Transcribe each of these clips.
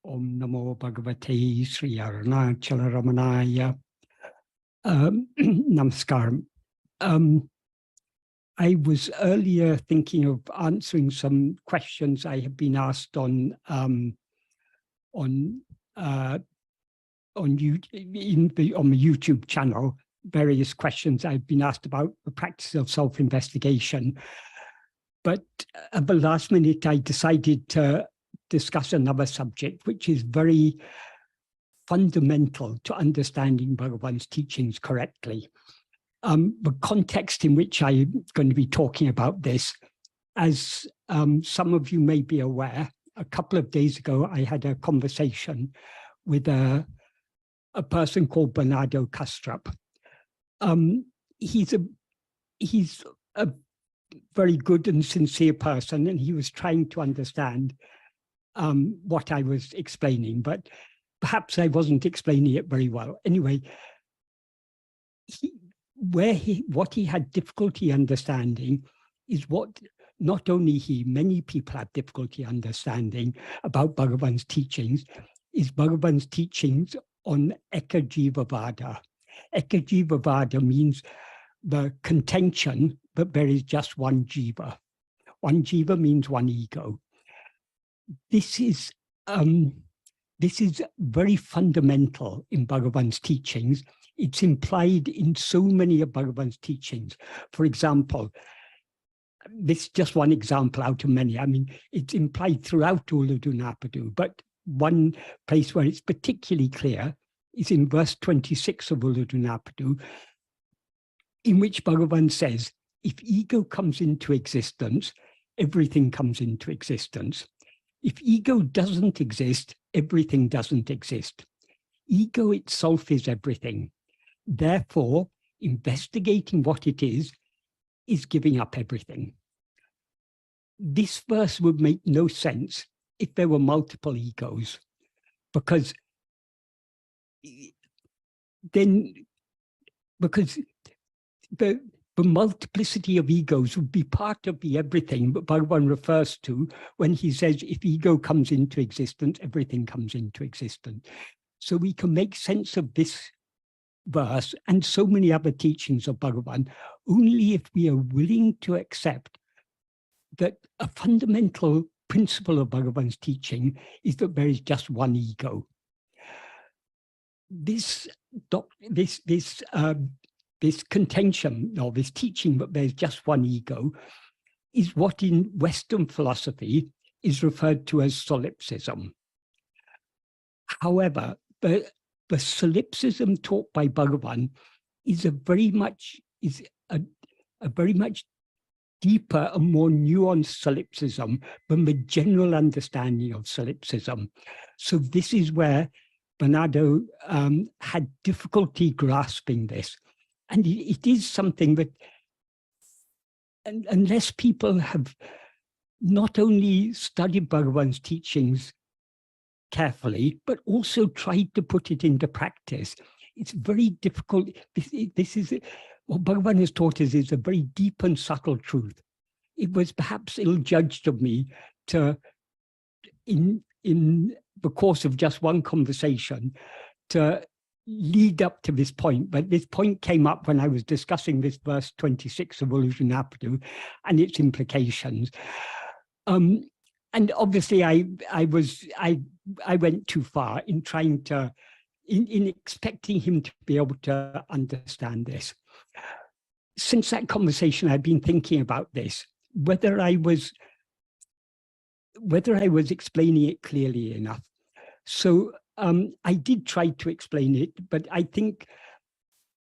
Om Namo Bhagavate Sri Arunachala Ramanaya. Namaskaram. I was earlier thinking of answering some questions I have been asked on the YouTube channel. Various questions I've been asked about the practice of self-investigation. But at the last minute, I decided to discuss another subject, which is very fundamental to understanding Bhagavan's teachings correctly. The context in which I'm going to be talking about this, as some of you may be aware, a couple of days ago, I had a conversation with a person called Bernardo Kastrup. He's a very good and sincere person, and he was trying to understand what I was explaining, but perhaps I wasn't explaining it very well. Anyway, what he had difficulty understanding is what not only he, many people have difficulty understanding about Bhagavan's teachings, is Bhagavan's teachings on Ekajivavada. Ekajivavada means the contention that there is just one jiva. One jiva means one ego. This is very fundamental in Bhagavan's teachings. It's implied in so many of Bhagavan's teachings. For example, this is just one example out of many. I mean, it's implied throughout Ulladu Narpadu, but one place where it's particularly clear is in verse 26 of Ulladu Narpadu, in which Bhagavan says, if ego comes into existence, everything comes into existence. If ego doesn't exist, everything doesn't exist. Ego itself is everything. Therefore, investigating what it is giving up everything. This verse would make no sense if there were multiple egos, because the multiplicity of egos would be part of the everything that Bhagavan refers to when he says, if ego comes into existence, everything comes into existence. So we can make sense of this verse and so many other teachings of Bhagavan only if we are willing to accept that a fundamental principle of Bhagavan's teaching is that there is just one ego. This contention, or this teaching that there's just one ego, is what in Western philosophy is referred to as solipsism. However, the solipsism taught by Bhagavan is a very much deeper and more nuanced solipsism than the general understanding of solipsism. So this is where Bernardo had difficulty grasping this. And it is something that, unless people have not only studied Bhagavan's teachings carefully, but also tried to put it into practice, it's very difficult. This is what Bhagavan has taught us is a very deep and subtle truth. It was perhaps ill-judged of me to, in the course of just one conversation, to lead up to this point, but this point came up when I was discussing this verse 26 of Ulladu Narpadu and its implications. And obviously I went too far in trying to, in expecting him to be able to understand this. Since that conversation, I've been thinking about this, whether I was explaining it clearly enough. So I did try to explain it, but I think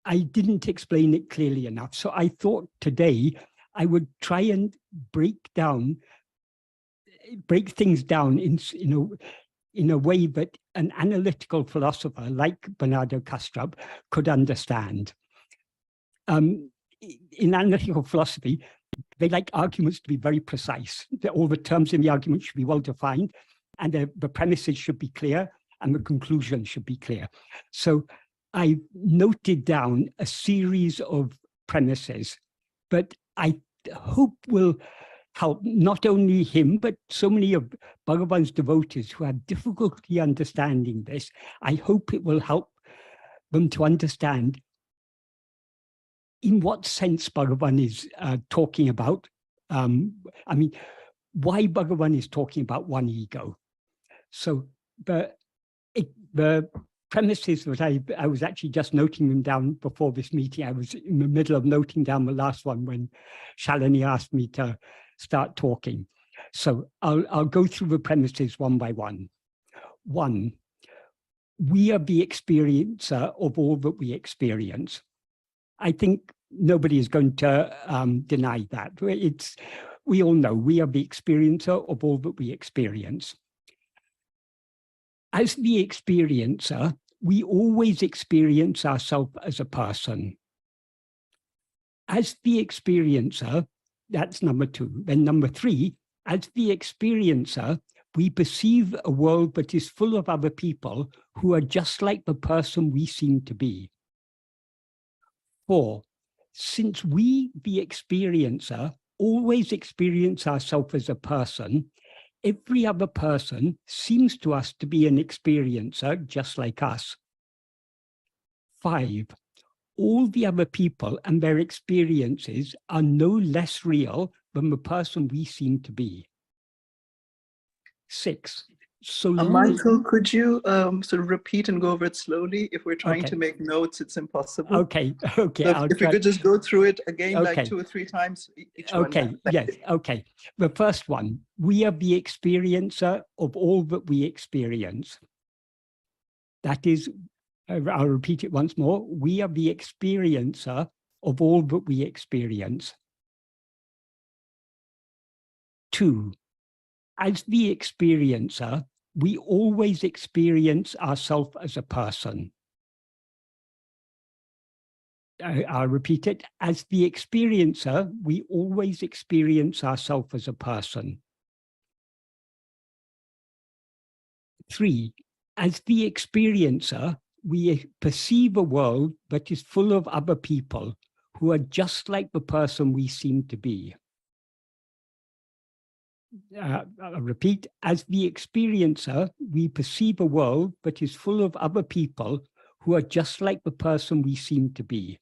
I didn't explain it clearly enough. So I thought today I would try and break things down in a way that an analytical philosopher like Bernardo Kastrup could understand. In analytical philosophy, they like arguments to be very precise. All the terms in the argument should be well defined, and the premises should be clear, and the conclusion should be clear. So I noted down a series of premises, but I hope will help not only him, but so many of Bhagavan's devotees who have difficulty understanding this. I hope it will help them to understand in what sense Bhagavan is talking about. I mean, why Bhagavan is talking about one ego. So the premises that I was actually just noting them down before this meeting. I was in the middle of noting down the last one when Shalini asked me to start talking. So I'll go through the premises one by one. One, we are the experiencer of all that we experience. I think nobody is going to deny that. We all know we are the experiencer of all that we experience. As the experiencer, we always experience ourselves as a person. As the experiencer, that's number two. Then number three, as the experiencer, we perceive a world that is full of other people who are just like the person we seem to be. 4, since we, the experiencer, always experience ourselves as a person, every other person seems to us to be an experiencer just like us. 5, all the other people and their experiences are no less real than the person we seem to be. 6, so Michael, could you sort of repeat and go over it slowly? If we're trying Okay. to make notes, it's impossible. Okay, okay. So if we could just go through it again, Okay. like 2 or 3 times each Okay, one. yes, okay. The first one, we are the experiencer of all that we experience. That is, I'll repeat it once more. We are the experiencer of all that we experience. 2, as the experiencer, we always experience ourselves as a person. I'll repeat it. As the experiencer, we always experience ourselves as a person. 3, as the experiencer, we perceive a world that is full of other people who are just like the person we seem to be. I'll repeat, as the experiencer, we perceive a world that is full of other people who are just like the person we seem to be.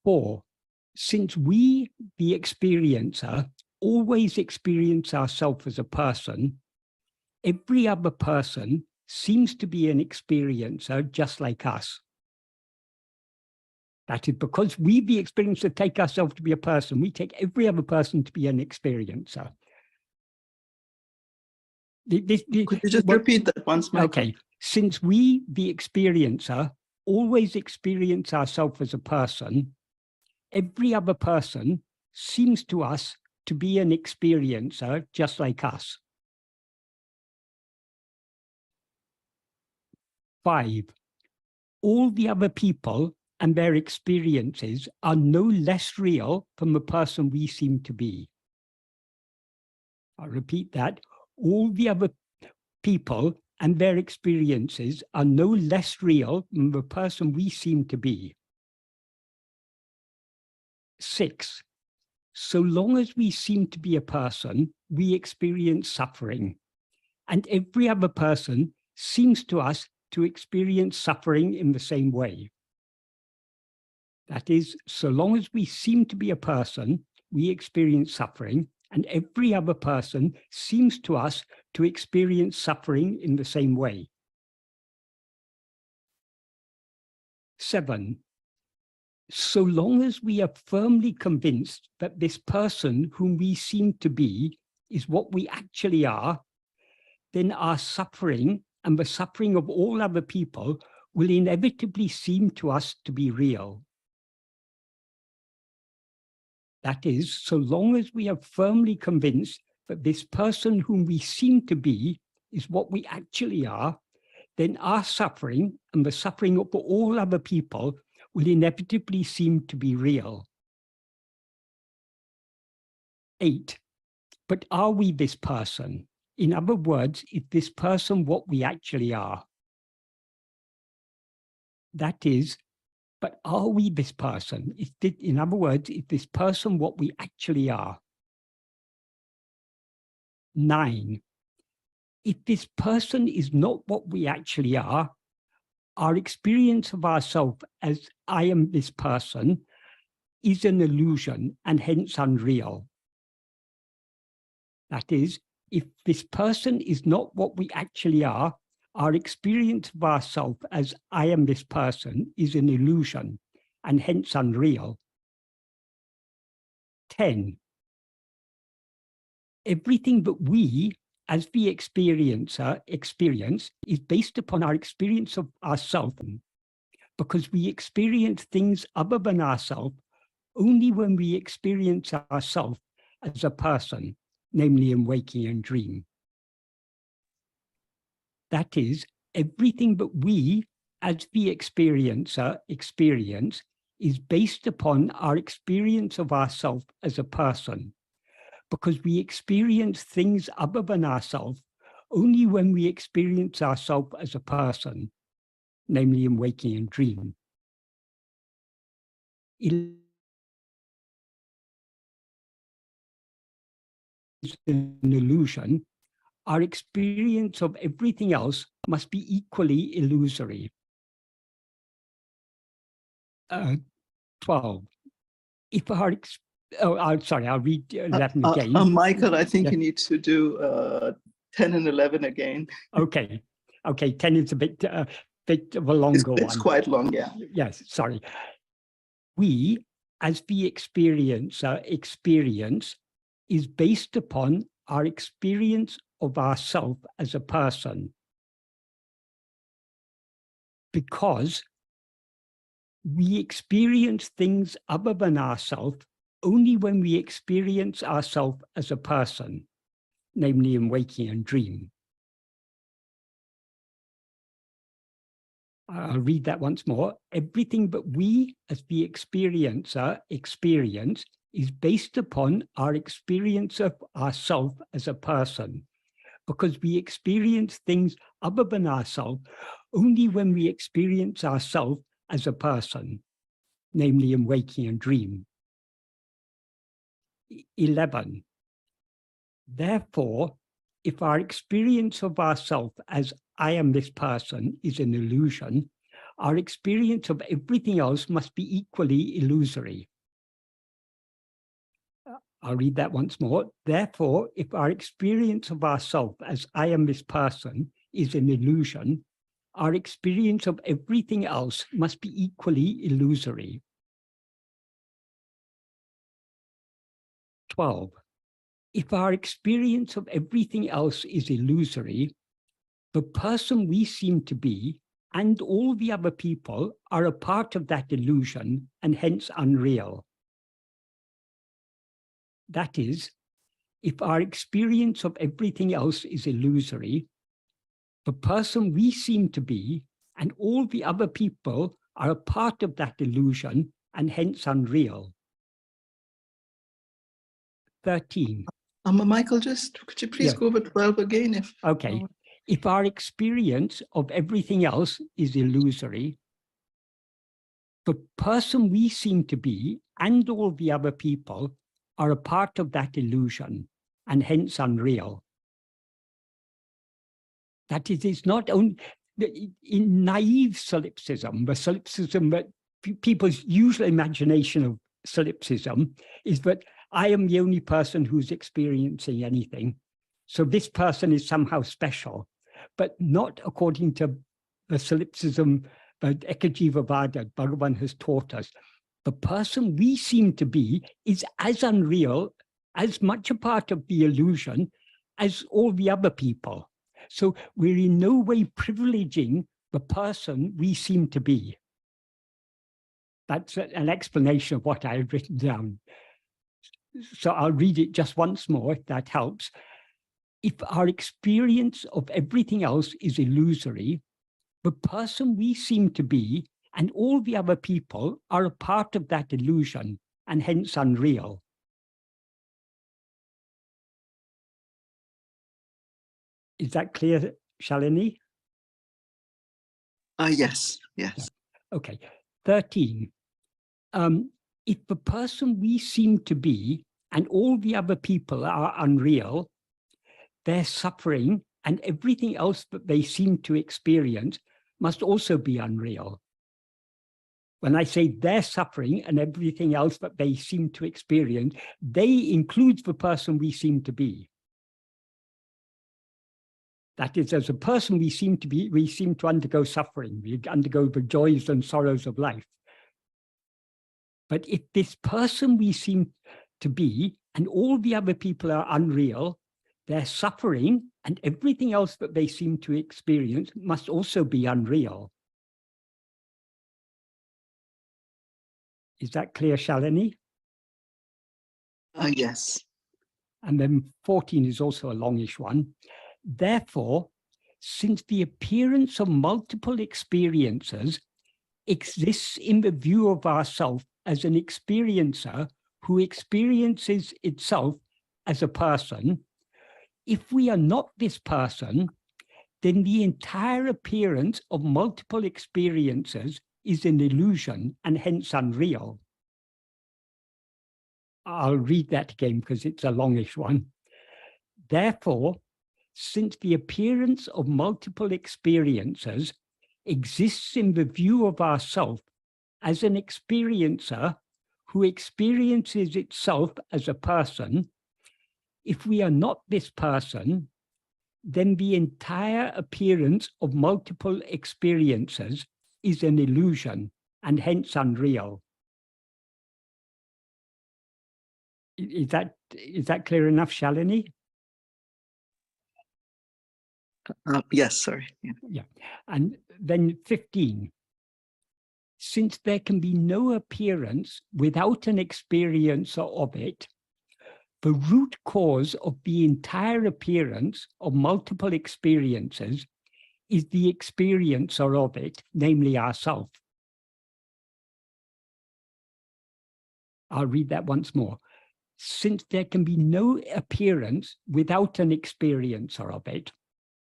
4, since we, the experiencer, always experience ourselves as a person, every other person seems to be an experiencer just like us. That is because we, the experiencer, take ourselves to be a person. We take every other person to be an experiencer. Could you just repeat that once, Michael? Okay. Since we, the experiencer, always experience ourselves as a person, every other person seems to us to be an experiencer just like us. 5, all the other people and their experiences are no less real than the person we seem to be. I'll repeat that. All the other people and their experiences are no less real than the person we seem to be. 6, so long as we seem to be a person, we experience suffering. And every other person seems to us to experience suffering in the same way. That is, so long as we seem to be a person, we experience suffering, and every other person seems to us to experience suffering in the same way. 7, so long as we are firmly convinced that this person whom we seem to be is what we actually are, then our suffering and the suffering of all other people will inevitably seem to us to be real. That is, so long as we are firmly convinced that this person whom we seem to be is what we actually are, then our suffering and the suffering of all other people will inevitably seem to be real. 8, but are we this person? In other words, is this person what we actually are? That is, But are we this person? In other words, is this person what we actually are? 9. If this person is not what we actually are, our experience of ourselves as I am this person is an illusion and hence unreal. That is, if this person is not what we actually are, our experience of ourselves as I am this person is an illusion and hence unreal. 10. Everything that we, as the experiencer, experience is based upon our experience of ourselves, because we experience things other than ourselves only when we experience ourselves as a person, namely in waking and dream. That is, everything that we, as the experiencer, experience is based upon our experience of ourselves as a person, because we experience things other than ourselves only when we experience ourselves as a person, namely in waking and dream. An illusion, our experience of everything else must be equally illusory. 12. If our sorry, I'll read 11 again. Michael, I think Yeah. you need to do 10 and 11 again. Okay. 10 is a bit of a longer one. It's quite long, yeah. Yes, sorry. We, as the experiencer, experience is based upon our experience of ourself as a person. Because we experience things other than ourselves only when we experience ourselves as a person, namely in waking and dream. I'll read that once more. Everything that we, as the experiencer, experience is based upon our experience of ourself as a person, because we experience things other than ourselves only when we experience ourselves as a person, namely in waking and dream. 11. Therefore, if our experience of ourselves as I am this person is an illusion, our experience of everything else must be equally illusory. I'll read that once more. Therefore, if our experience of ourselves as I am this person is an illusion, our experience of everything else must be equally illusory. 12. If our experience of everything else is illusory, the person we seem to be and all the other people are a part of that illusion and hence unreal. That is, if our experience of everything else is illusory, the person we seem to be and all the other people are a part of that illusion and hence unreal. 13. Michael, could you please go over 12 again? Okay. If our experience of everything else is illusory, the person we seem to be and all the other people are a part of that illusion and hence unreal. That is, it's not only in naive solipsism, the solipsism that people's usual imagination of solipsism is that I am the only person who's experiencing anything. So this person is somehow special, but not according to the solipsism that Ekajivavada, Bhagavan has taught us. The person we seem to be is as unreal, as much a part of the illusion as all the other people. So we're in no way privileging the person we seem to be. That's an explanation of what I have written down. So I'll read it just once more, if that helps. If our experience of everything else is illusory, the person we seem to be and all the other people are a part of that illusion and hence unreal. Is that clear, Shalini? Yes. Okay. 13. If the person we seem to be and all the other people are unreal, their suffering and everything else that they seem to experience must also be unreal. When I say their suffering and everything else that they seem to experience, they include the person we seem to be. That is, as a person we seem to be, we seem to undergo suffering, we undergo the joys and sorrows of life. But if this person we seem to be and all the other people are unreal, their suffering and everything else that they seem to experience must also be unreal. Is that clear, Shalini? Yes. And then 14 is also a longish one. Therefore, since the appearance of multiple experiences exists in the view of ourself as an experiencer who experiences itself as a person, if we are not this person, then the entire appearance of multiple experiences is an illusion and hence unreal. I'll read that again because it's a longish one. Therefore, since the appearance of multiple experiences exists in the view of ourself as an experiencer who experiences itself as a person, if we are not this person, then the entire appearance of multiple experiences is an illusion and hence unreal. Is that clear enough, Shalini? Yes, sorry. Yeah. And then 15. Since there can be no appearance without an experiencer of it, the root cause of the entire appearance of multiple experiences is the experiencer of it, namely ourself. I'll read that once more. Since there can be no appearance without an experiencer of it,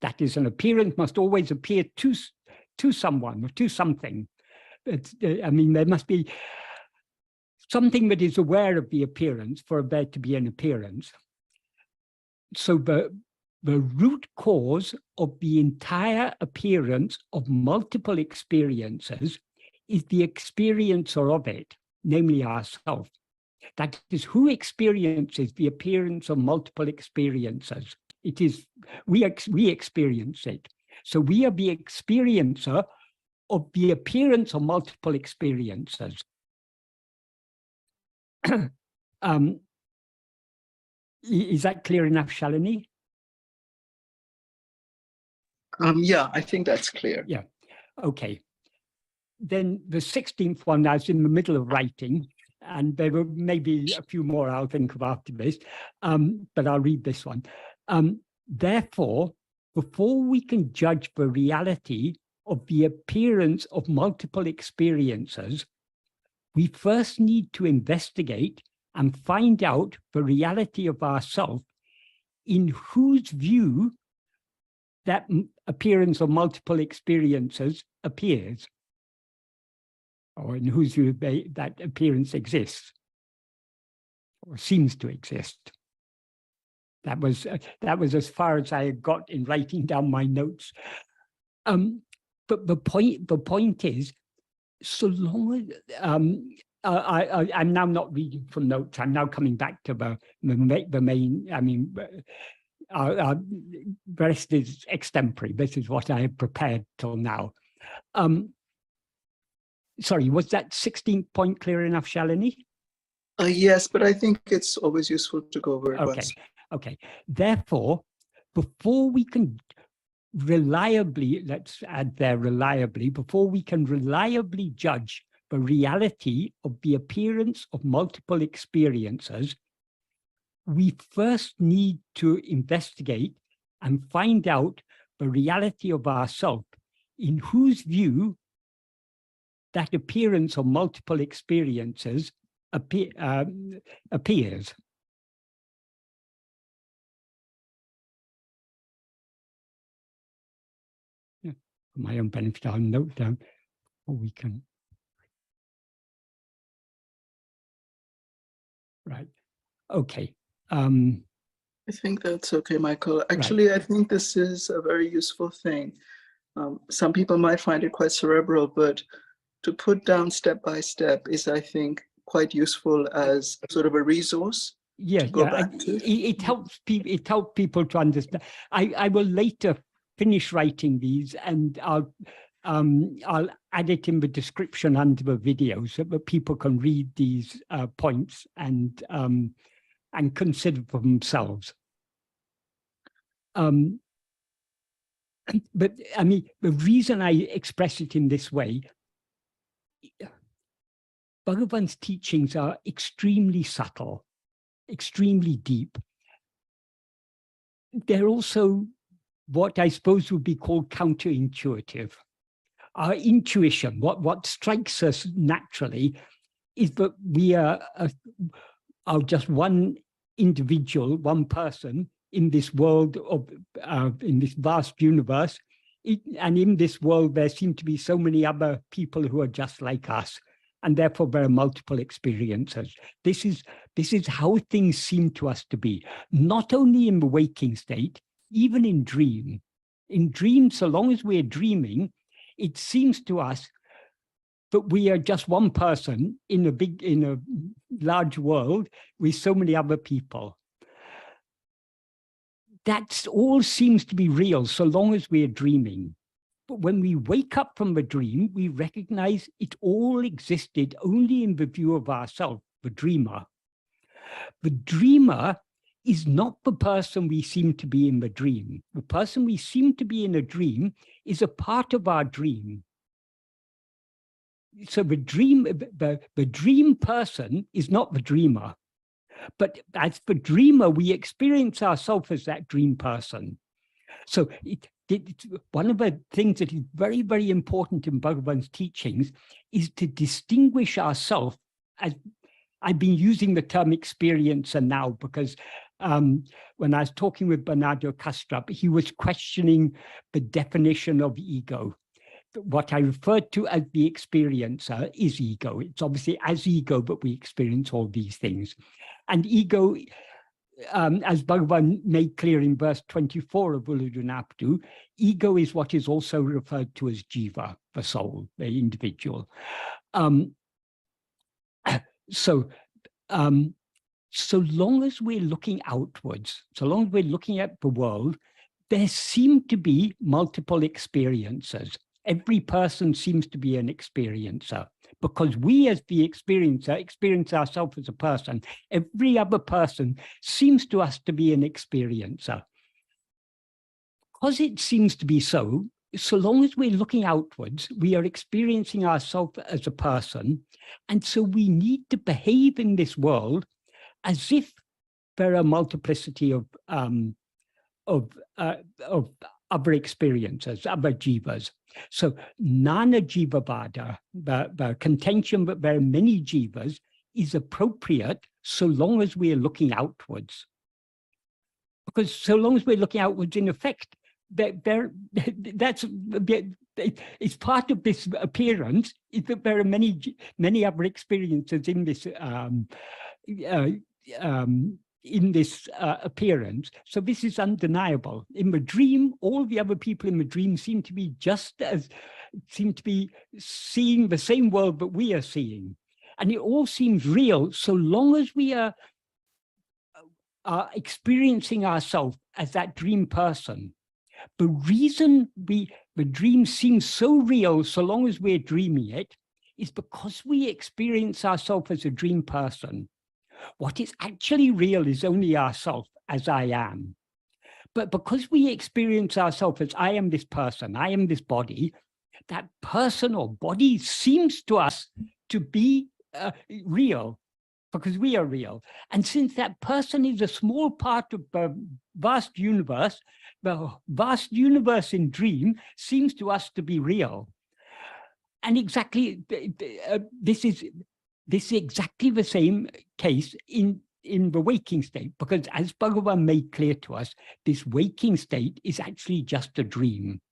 that is, an appearance must always appear to someone or to something. I mean, there must be something that is aware of the appearance for there to be an appearance. So the root cause of the entire appearance of multiple experiences is the experiencer of it, namely ourself. That is, who experiences the appearance of multiple experiences. It is, we experience it. So we are the experiencer of the appearance of multiple experiences. Is that clear enough, Shalini? Yeah, I think that's clear. Yeah, okay. Then the 16th one, I was in the middle of writing, and there were maybe a few more I'll think of after this, but I'll read this one. Therefore, before we can judge the reality of the appearance of multiple experiences, we first need to investigate and find out the reality of ourself in whose view that appearance of multiple experiences appears, or in whose view that appearance exists, or seems to exist. That was as far as I got in writing down my notes. But the point is, so long as I'm now not reading from notes, I'm now coming back to the main. I mean, the rest is extempore. This is what I have prepared till now. Sorry, was that 16th point clear enough, Shalini? Yes, but I think it's always useful to go over it once. Okay. Therefore, before we can reliably, let's add there reliably, before we can reliably judge the reality of the appearance of multiple experiences, we first need to investigate and find out the reality of ourself, in whose view that appearance of multiple experiences appears. Yeah. For my own benefit, I'll note down, or we can. Right. Okay. I think that's okay, Michael. Actually, I think this is a very useful thing. Some people might find it quite cerebral, but to put down step by step is, I think, quite useful as sort of a resource to go back to. It helps people. It helps people to understand. I will later finish writing these, and I'll add it in the description under the video so that people can read these points and consider for themselves. But I mean, the reason I express it in this way, Bhagavan's teachings are extremely subtle, extremely deep. They're also what I suppose would be called counterintuitive. Our intuition, what strikes us naturally, is that we are just one individual, one person in this world of in this vast universe, and in this world there seem to be so many other people who are just like us, and therefore there are multiple experiences. This is how things seem to us to be, not only in the waking state, even in dream. In dream, so long as we're dreaming, it seems to us that we are just one person in a large world with so many other people. That all seems to be real so long as we're dreaming. But when we wake up from the dream, we recognize it all existed only in the view of ourselves, the dreamer. The dreamer is not the person we seem to be in the dream. The person we seem to be in a dream is a part of our dream. So the dream person is not the dreamer. But as the dreamer, we experience ourselves as that dream person. So one of the things that is very, very important in Bhagavan's teachings is to distinguish ourselves as, I've been using the term experiencer now because when I was talking with Bernardo Kastrup, he was questioning the definition of ego. What I referred to as the experiencer is ego. It's obviously as ego, but we experience all these things. And ego, as Bhagavan made clear in verse 24 of Uludunapdu, ego is what is also referred to as jiva, the soul, the individual. So long as we're looking outwards, so long as we're looking at the world, there seem to be multiple experiences. Every person seems to be an experiencer because we as the experiencer experience ourselves as a person. Every other person seems to us to be an experiencer. Because it seems to be so long as we're looking outwards, we are experiencing ourselves as a person. And so we need to behave in this world as if there are a multiplicity of other experiences, other jivas. So nana jiva vada, the contention that there are many jivas, is appropriate so long as we are looking outwards. Because so long as we're looking outwards, in effect, it's part of this appearance is that there are many other experiences in this appearance. So this is undeniable. In the dream, all the other people in the dream seem to be seeing the same world that we are seeing. And it all seems real so long as we are experiencing ourselves as that dream person. The reason the dream seems so real so long as we're dreaming it is because we experience ourselves as a dream person. What is actually real is only ourself as I am. But because we experience ourselves as I am this person, I am this body, that person or body seems to us to be real because we are real. And since that person is a small part of the vast universe in dream seems to us to be real. And exactly, this is exactly the same case in the waking state, because as Bhagavan made clear to us, this waking state is actually just a dream.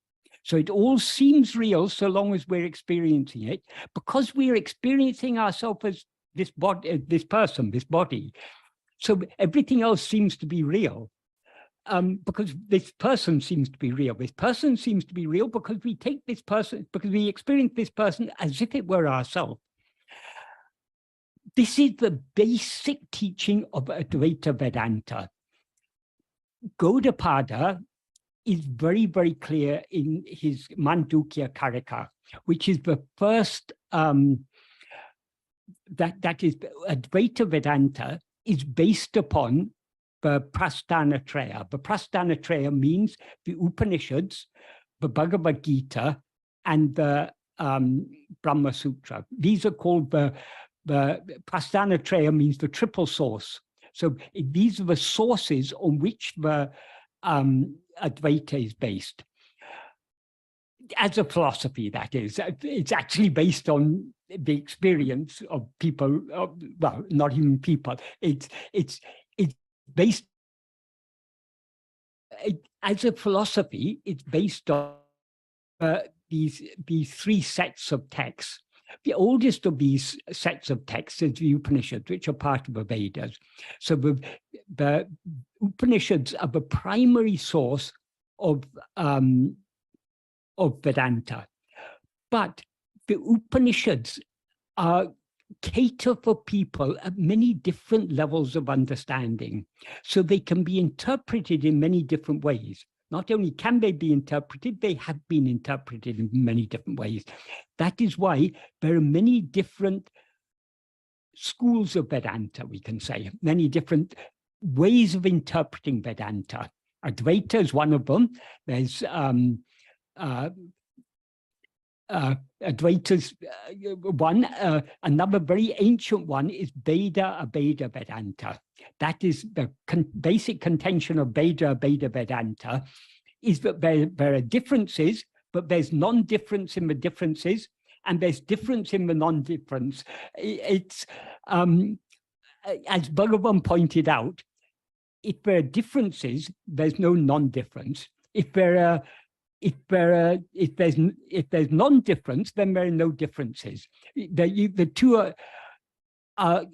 So it all seems real so long as we're experiencing it, because we're experiencing ourselves as this body, this person, this body. So everything else seems to be real. Because this person seems to be real. This person seems to be real because we take this person, because we experience this person as if it were ourselves. This is the basic teaching of Advaita Vedanta. Gaudapada is very, very clear in his Mandukya Karika, which is the first, that is, Advaita Vedanta is based upon the Prasthanatraya. The Prasthanatraya means the Upanishads, the Bhagavad Gita, and the Brahma Sutra. These are called the Prasthanatraya means the triple source. So these are the sources on which the Advaita is based. As a philosophy, that is, it's actually based on the experience of people, well, not even people. It's based, as a philosophy, it's based on these three sets of texts. The oldest of these sets of texts is the Upanishads, which are part of the Vedas. So the Upanishads are the primary source of Vedanta. But the Upanishads cater for people at many different levels of understanding. So they can be interpreted in many different ways. Not only can they be interpreted, they have been interpreted in many different ways. That is why there are many different schools of Vedanta, we can say, many different ways of interpreting Vedanta. Advaita is one of them. There's Advaita's one. Another very ancient one is Veda Abheda Vedanta. That is the basic contention of Veda Abheda Vedanta, is that there are differences, but there's non-difference in the differences, and there's difference in the non-difference. It's, as Bhagavan pointed out, if there are differences, there's no non-difference. If there's non-difference, then there are no differences. The two are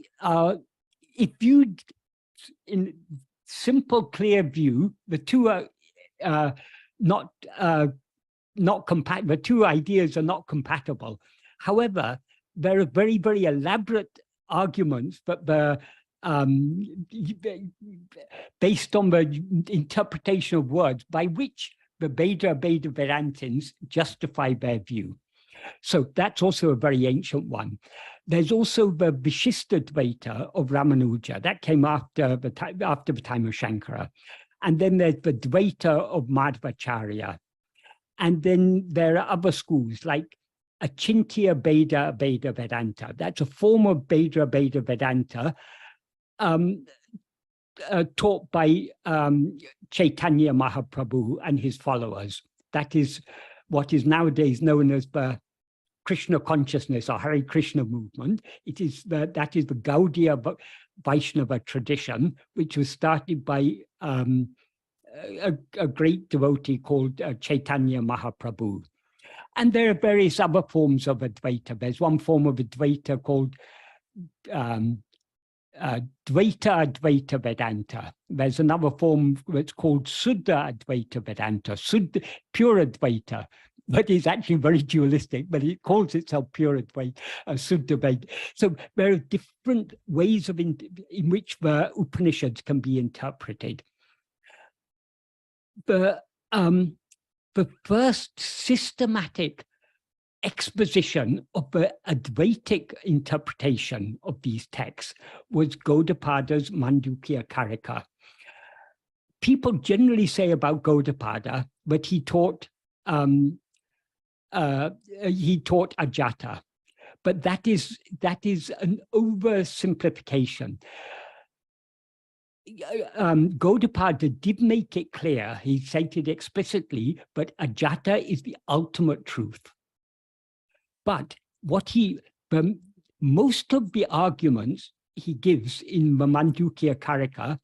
if you, in simple, clear view, the two are not compatible. The two ideas are not compatible. However, there are very, very elaborate arguments that the based on the interpretation of words by which the Veda Vedantins justify their view. So that's also a very ancient one. There's also the Vishishtadvaita of Ramanuja. That came after the time of Shankara. And then there's the Dvaita of Madhvacharya. And then there are other schools like Achintya Veda Vedanta. That's a form of Veda Vedanta taught by Chaitanya Mahaprabhu and his followers. That is what is nowadays known as the Krishna consciousness or Hare Krishna movement. That is the Gaudiya Vaishnava tradition, which was started by a great devotee called Chaitanya Mahaprabhu. And there are various other forms of Advaita. There's one form of Advaita called Dvaita Advaita Vedanta. There's another form that's called Suddha Advaita Vedanta, Suddha, pure Advaita, but it's actually very dualistic, but it calls itself pure Advaita, Suddha Vedanta. So there are different ways of in which the Upanishads can be interpreted. The first systematic exposition of the Advaitic interpretation of these texts was Gaudapada's Mandukya Karika. People generally say about Gaudapada that he taught Ajata, but that is an oversimplification. Gaudapada did make it clear, he stated explicitly, but Ajata is the ultimate truth. But most of the arguments he gives in the Mandukya Karika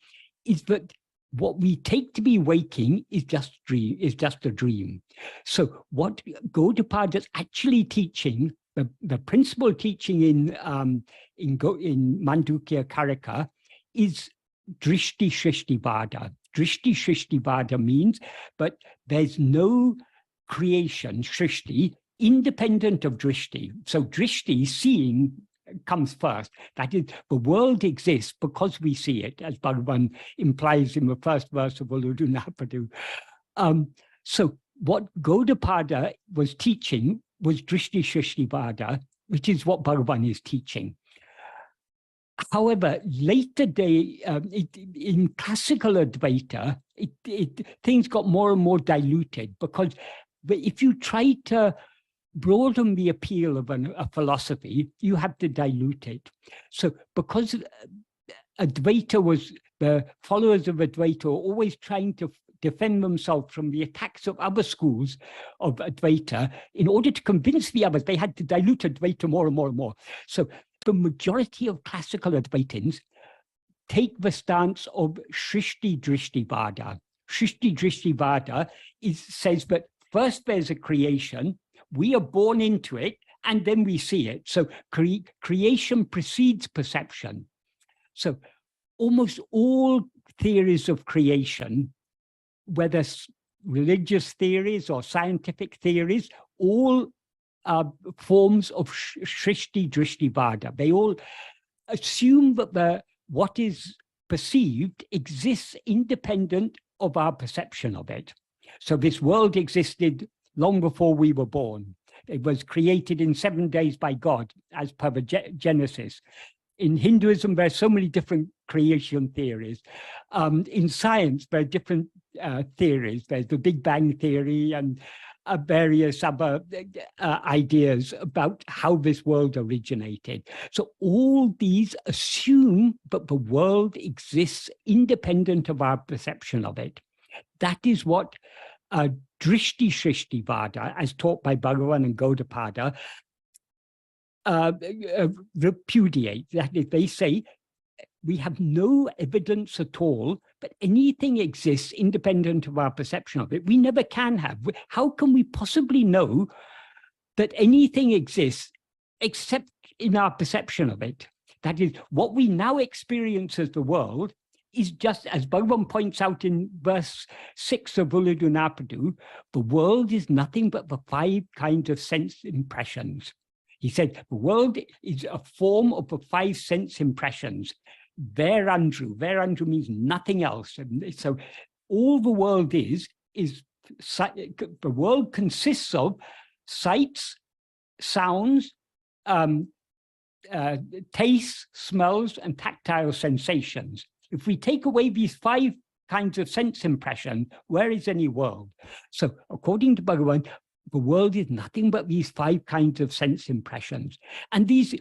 is that what we take to be waking is just a dream. So what Gaudapada is actually teaching, the principal teaching in Mandukya Karika is Drishti Shrishti Vada. Drishti Shrishti Vada means, but there's no creation, Shrishti, independent of Drishti. So Drishti, seeing, comes first. That is, the world exists because we see it, as Bhagavan implies in the first verse of Uludunapadu. So what Gaudapada was teaching was Drishti Shrishti Vada, which is what Bhagavan is teaching. However, later day, in classical Advaita, things got more and more diluted, because if you try to broaden the appeal of a philosophy, you have to dilute it. So because Advaita was, the followers of Advaita were always trying to defend themselves from the attacks of other schools of Advaita, in order to convince the others, they had to dilute Advaita more and more and more. So the majority of classical Advaitins take the stance of Shrishti Drishti Vada. Shrishti Drishti Vada says that first there's a creation, we are born into it, and then we see it. So creation precedes perception. So almost all theories of creation, whether religious theories or scientific theories, all forms of Shrishti Drishti Vada. They all assume that what is perceived exists independent of our perception of it. So this world existed long before we were born. It was created in 7 days by God, as per the Genesis. In Hinduism, there are so many different creation theories. In science, there are different theories. There's the Big Bang theory and various other ideas about how this world originated. So all these assume that the world exists independent of our perception of it. That is what Drishti Shrishti Vada, as taught by Bhagavan and Gaudapada, repudiate. That is, they say, we have no evidence at all that anything exists independent of our perception of it. We never can have. How can we possibly know that anything exists except in our perception of it? That is, what we now experience as the world is just, as Bhagavan points out in verse 6 of Uludunapadu, the world is nothing but the 5 kinds of sense impressions. He said, the world is a form of the 5 sense impressions. Verandru means nothing else. And so all the world is the world consists of sights, sounds, tastes, smells, and tactile sensations. If we take away these 5 kinds of sense impression, where is any world? So according to Bhagavan, the world is nothing but these 5 kinds of sense impressions. And these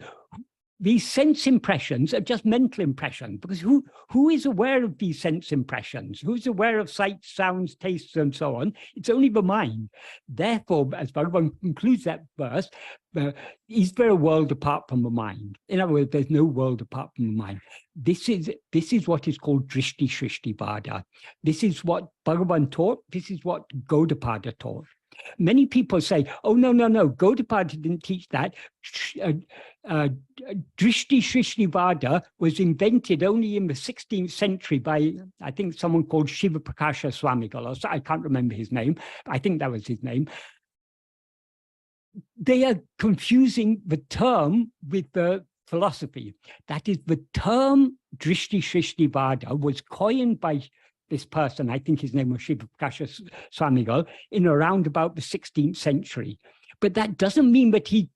sense impressions are just mental impressions, because who is aware of these sense impressions? Who's aware of sights, sounds, tastes, and so on? It's only the mind. Therefore, as Bhagavan concludes that verse, is there a world apart from the mind? In other words, there's no world apart from the mind. This is what is called Drishti Shrishti Vada. This is what Bhagavan taught. This is what Gaudapada taught. Many people say, oh, no, Gaudapada didn't teach that. Drishti Shrishti Vada was invented only in the 16th century by, I think, someone called Shiva Prakasha Swamigal, or I can't remember his name. I think that was his name. They are confusing the term with the philosophy. That is, the term Drishti Shrishti Vada was coined by this person, I think his name was Shiva Prakasha Swamigal, in around about the 16th century. But that doesn't mean that he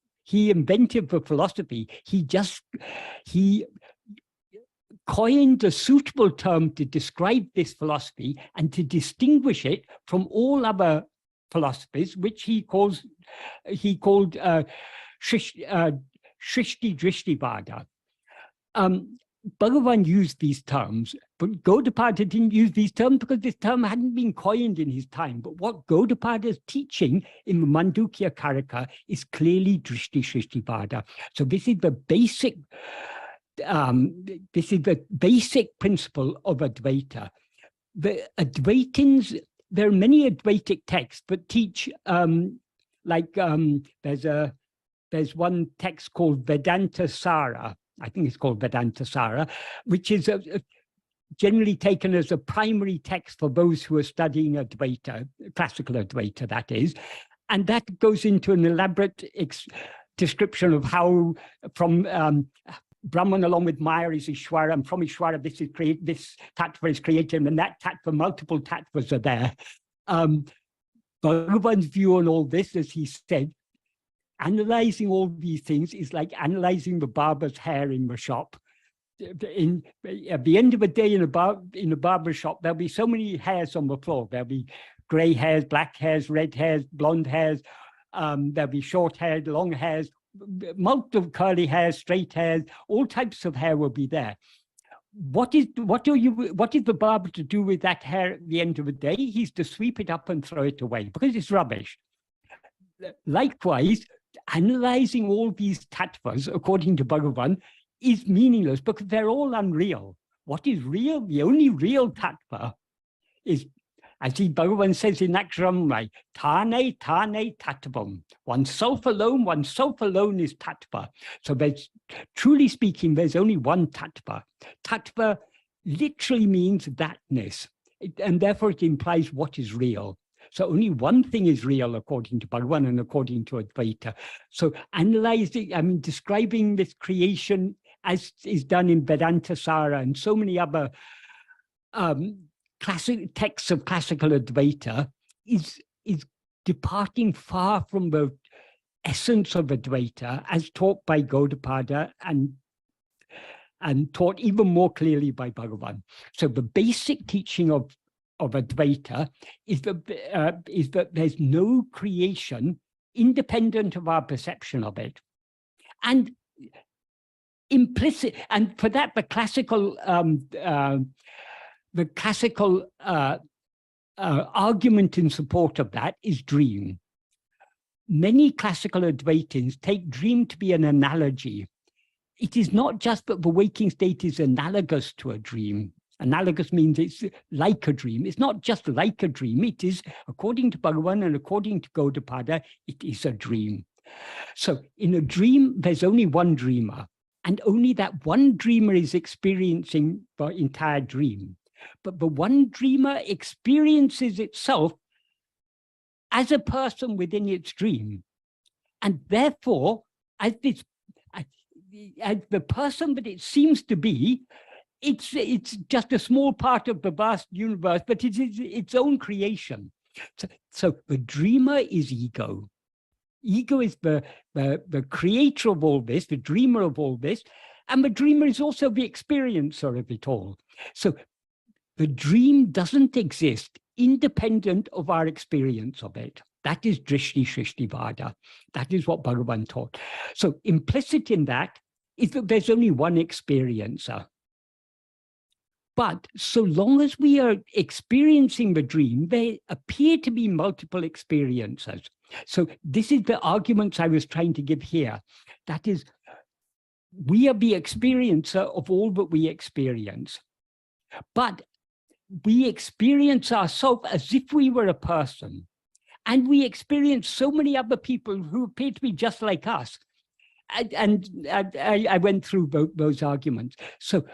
invented the philosophy. He coined a suitable term to describe this philosophy and to distinguish it from all other philosophies, which he called Shrishti Drishti Vada. Bhagavan used these terms, but Gaudapada didn't use these terms because this term hadn't been coined in his time. But what Gaudapada is teaching in the Mandukya Karika is clearly Drishti Shrishti Vada. So this is the basic principle of Advaita. The Advaitins, there are many Advaitic texts that teach, there's a there's one text called Vedanta Sara. I think it's called Vedanta Sara, which is generally taken as a primary text for those who are studying Advaita, classical Advaita, that is. And that goes into an elaborate description of how from Brahman along with Maya is Ishwara, and from Ishwara this tattva is created, and that tattva, multiple tattvas are there. Bhagavan's view on all this, as he said, analyzing all these things is like analyzing the barber's hair in the shop. At the end of the day in a barber shop, there'll be so many hairs on the floor. There'll be gray hairs, black hairs, red hairs, blonde hairs. There'll be short hairs, long hairs, multiple curly hairs, straight hairs, all types of hair will be there. What is the barber to do with that hair at the end of the day? He's to sweep it up and throw it away because it's rubbish. Likewise, analyzing all these tattvas, according to Bhagavan, is meaningless because they're all unreal. What is real? The only real tattva is, as Bhagavan says in Aksharamai, Tane tattvam. Oneself alone is tattva. So there's, truly speaking, there's only one tattva. Tattva literally means thatness, and therefore it implies what is real. So only one thing is real according to Bhagavan and according to Advaita. So analyzing, describing this creation as is done in Vedanta Sara and so many other classic texts of classical Advaita is departing far from the essence of Advaita as taught by Gaudapada and taught even more clearly by Bhagavan. So the basic teaching of Advaita is that there's no creation independent of our perception of it. And implicit, and for that the classical argument in support of that is dream. Many classical Advaitins take dream to be an analogy. It is not just that the waking state is analogous to a dream. Analogous means it's like a dream. It's not just like a dream. It is, according to Bhagavan and according to Gaudapada, it is a dream. So in a dream, there's only one dreamer. And only that one dreamer is experiencing the entire dream. But the one dreamer experiences itself as a person within its dream. And therefore, as the person that it seems to be, it's just a small part of the vast universe, but it is its own creation. So the dreamer is ego. Ego is the creator of all this, the dreamer of all this, and the dreamer is also the experiencer of it all. So the dream doesn't exist independent of our experience of it. That is Drishti Shrishti Vada. That is what Bhagavan taught. So implicit in that is that there's only one experiencer. But so long as we are experiencing the dream, there appear to be multiple experiencers. So this is the arguments I was trying to give here. That is, we are the experiencer of all that we experience. But we experience ourselves as if we were a person. And we experience so many other people who appear to be just like us. And I went through those arguments. So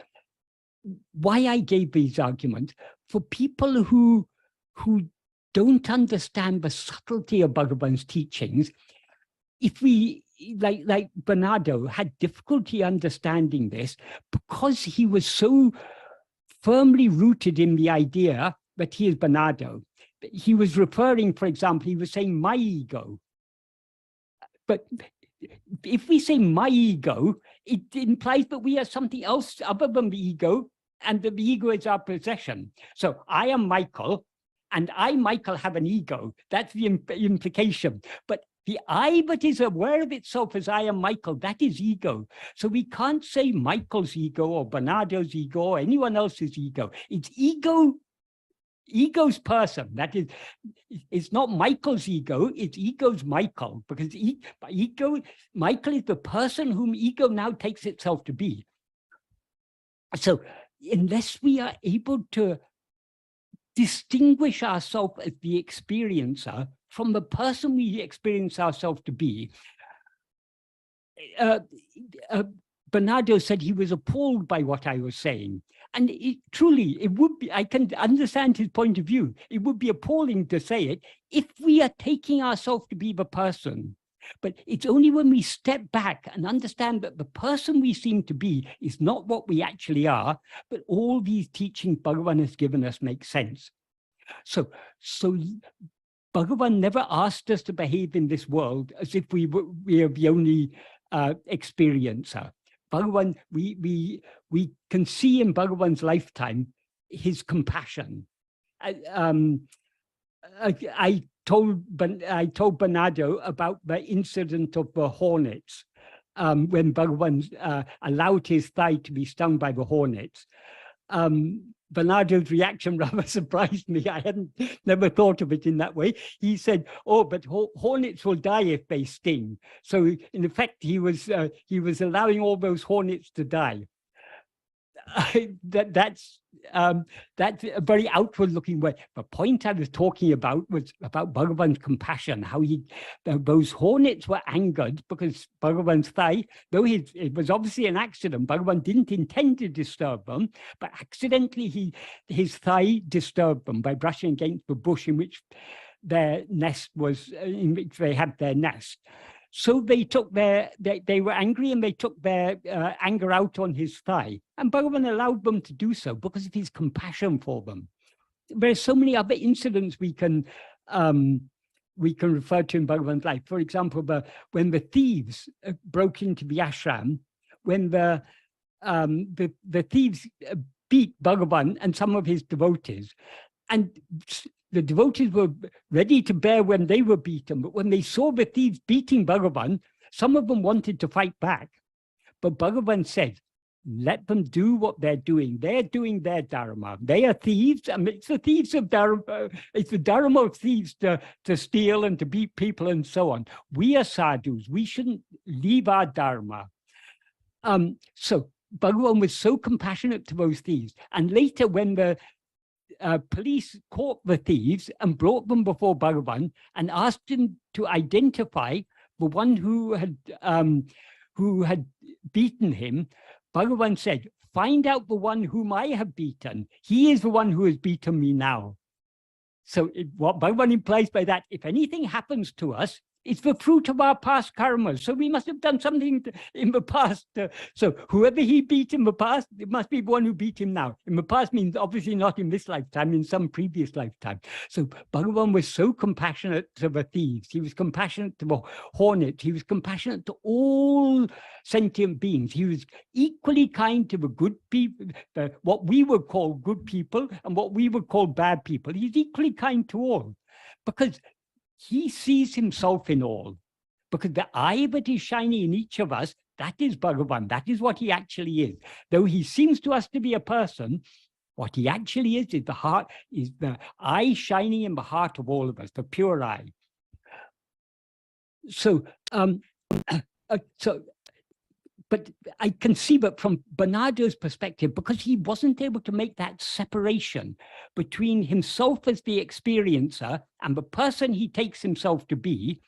why I gave these arguments, for people who don't understand the subtlety of Bhagavan's teachings, if we, like Bernardo, had difficulty understanding this because he was so firmly rooted in the idea that he is Bernardo. He was referring, for example, he was saying my ego. But if we say my ego, it implies that we are something else other than the ego, and that the ego is our possession. So I am Michael, and I, Michael, have an ego. That's the implication. But the I that is aware of itself as I am Michael, that is ego. So we can't say Michael's ego or Bernardo's ego or anyone else's ego. It's ego's person. That is, it's not Michael's ego, it's ego's Michael, because Michael is the person whom ego now takes itself to be. So unless we are able to distinguish ourselves as the experiencer from the person we experience ourselves to be, Bernardo said he was appalled by what I was saying. And truly, it would be, I can understand his point of view. It would be appalling to say it if we are taking ourselves to be the person. But it's only when we step back and understand that the person we seem to be is not what we actually are, but all these teachings Bhagavan has given us make sense. So Bhagavan never asked us to behave in this world as if we are the only experiencer. Bhagavan, we can see in Bhagavan's lifetime his compassion. I told Bernardo about the incident of the hornets when Bhagavan allowed his thigh to be stung by the hornets. Bernardo's reaction rather surprised me. I never thought of it in that way. He said, "Oh, but hornets will die if they sting." So in effect, he was allowing all those hornets to die. That's a very outward-looking way. The point I was talking about was about Bhagavan's compassion, how those hornets were angered because Bhagavan's thigh, though it was obviously an accident, Bhagavan didn't intend to disturb them, but accidentally his thigh disturbed them by brushing against the bush in which their nest was, in which they had their nest. So they took they were angry and they took their anger out on his thigh. And Bhagavan allowed them to do so because of his compassion for them. There are so many other incidents we can refer to in Bhagavan's life. For example, when the thieves broke into the ashram, when the thieves beat Bhagavan and some of his devotees. And the devotees were ready to bear when they were beaten, but when they saw the thieves beating Bhagavan, some of them wanted to fight back. But Bhagavan said, let them do what they're doing. They're doing their dharma. They are thieves, and it's the thieves of dharma. It's the dharma of thieves to steal and to beat people and so on. We are sadhus. We shouldn't leave our dharma. So Bhagavan was so compassionate to those thieves. And later when the police caught the thieves and brought them before Bhagavan and asked him to identify the one who had beaten him, Bhagavan said, "Find out the one whom I have beaten. He is the one who has beaten me now." So what Bhagavan implies by that, if anything happens to us, it's the fruit of our past karmas. So we must have done something in the past. So whoever he beat in the past, it must be one who beat him now. In the past means obviously not in this lifetime, in some previous lifetime. So Bhagavan was so compassionate to the thieves. He was compassionate to the hornet. He was compassionate to all sentient beings. He was equally kind to the good people, what we would call good people and what we would call bad people. He's equally kind to all because he sees himself in all, because the eye that is shining in each of us, that is Bhagavan. That is what he actually is. Though he seems to us to be a person, what he actually is the heart, is the eye shining in the heart of all of us, the pure eye. So, but I can see that from Bernardo's perspective, because he wasn't able to make that separation between himself as the experiencer and the person he takes himself to be,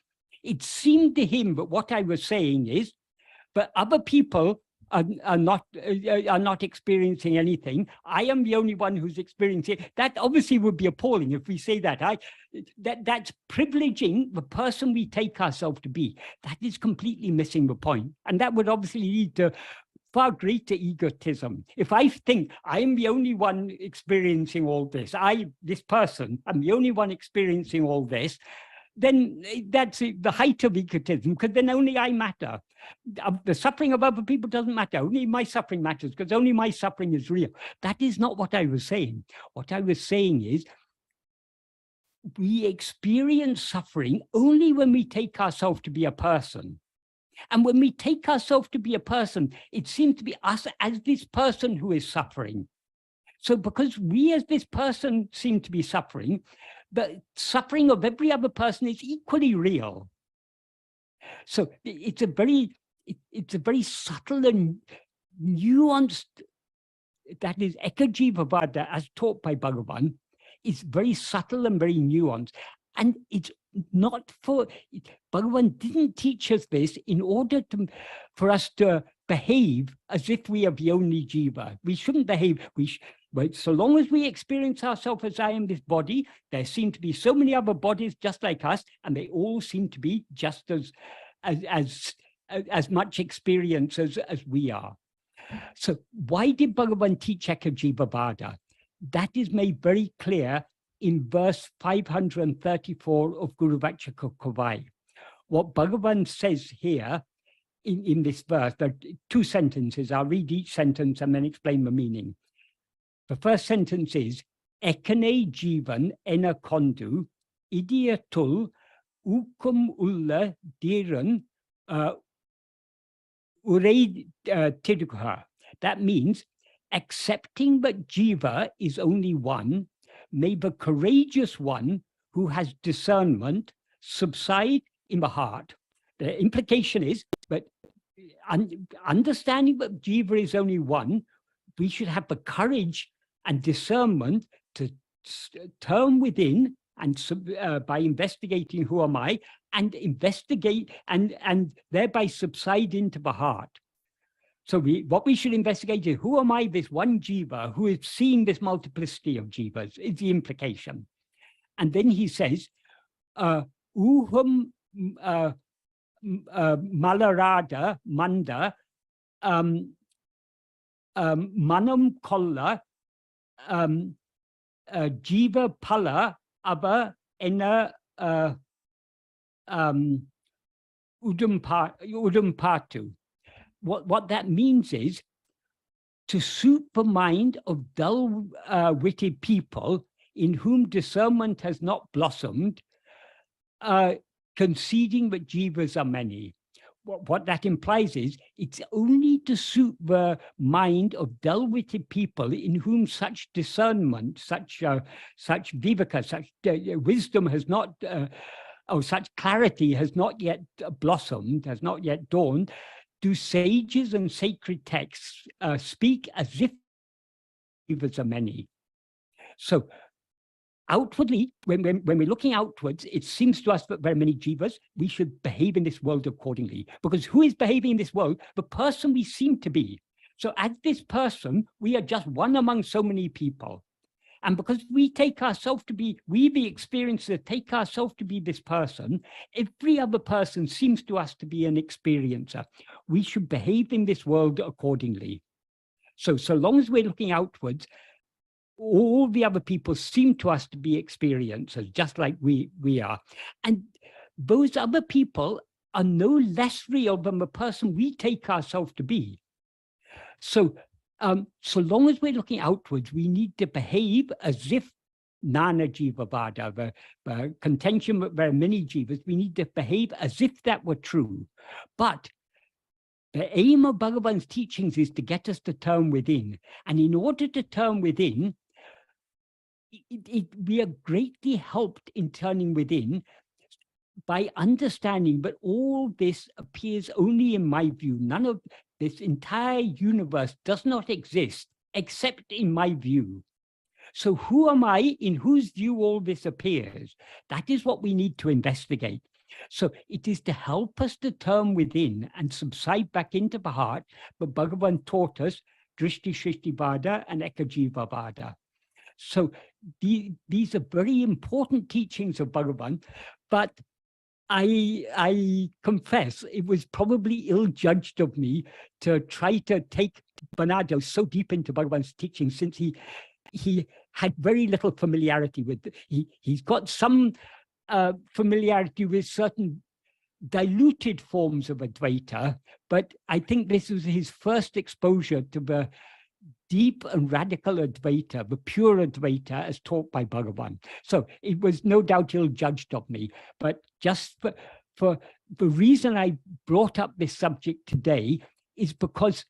it seemed to him that what I was saying is, but other people are not experiencing anything. I am the only one who's experiencing it. That obviously would be appalling if we say that. That's privileging the person we take ourselves to be. That is completely missing the point. And that would obviously lead to far greater egotism. If I think I am the only one experiencing all this, this person, I'm the only one experiencing all this, then that's the height of egotism, because then only I matter. The suffering of other people doesn't matter. Only my suffering matters, because only my suffering is real. That is not what I was saying. What I was saying is, we experience suffering only when we take ourselves to be a person. And when we take ourselves to be a person, it seems to be us as this person who is suffering. So because we as this person seem to be suffering, the suffering of every other person is equally real. So it's a very subtle and nuanced, that is Ekajivavada as taught by Bhagavan, is very subtle and very nuanced. And it's not for, Bhagavan didn't teach us this in order for us to behave as if we are the only jiva. We shouldn't behave. But so long as we experience ourselves as I am this body, there seem to be so many other bodies just like us, and they all seem to be just as much experience as we are. So why did Bhagavan teach Ekajiva? That is made very clear in verse 534 of Guru Vachaka Kovai. What Bhagavan says here in this verse, there are two sentences. I'll read each sentence and then explain the meaning. The first sentence is, Ekane Jivan ena kondu, idiatul ukum ulla diran urei tidukha. That means, accepting that jiva is only one, may the courageous one who has discernment subside in the heart. The implication is that understanding that jiva is only one, we should have the courage and discernment to turn within and by investigating who am I, and investigate and thereby subside into the heart. So what we should investigate is, who am I, this one jiva who is seeing this multiplicity of jivas, is the implication. And then he says, uham malarada manda manam kolla jiva pala aba ena udumpatu. What that means is, to suit the mind of dull-witted people in whom discernment has not blossomed, conceding that jivas are many. What that implies is, it's only to suit the mind of dull-witted people in whom such discernment, such viveka, such wisdom has not, or such clarity has not yet blossomed, has not yet dawned. Do sages and sacred texts speak as if jivas are many? So outwardly, when we're looking outwards, it seems to us that there are many jivas. We should behave in this world accordingly. Because who is behaving in this world? The person we seem to be. So as this person, we are just one among so many people. And because we take ourselves to be, we the experiencer take ourselves to be this person, every other person seems to us to be an experiencer. We should behave in this world accordingly. So long as we're looking outwards, all the other people seem to us to be experiencers, just like we are. And those other people are no less real than the person we take ourselves to be. So long as we're looking outwards, we need to behave as if Nana Jiva Vada, the contention that there are many jivas, we need to behave as if that were true. But the aim of Bhagavan's teachings is to get us to turn within. And in order to turn within, we are greatly helped in turning within by understanding that all this appears only in my view. None of this entire universe does not exist except in my view. So who am I in whose view all this appears? That is what we need to investigate. So it is to help us to turn within and subside back into the heart, but Bhagavan taught us Drishti Shrishti Vada and Ekajiva Vada. So these are very important teachings of Bhagavan, but I confess it was probably ill-judged of me to try to take Bernardo so deep into Bhagavan's teaching, since he had very little familiarity with he's got some familiarity with certain diluted forms of Advaita, but I think this was his first exposure to the deep and radical Advaita, the pure Advaita as taught by Bhagavan. So it was no doubt ill-judged of me, but just for the reason I brought up this subject today is because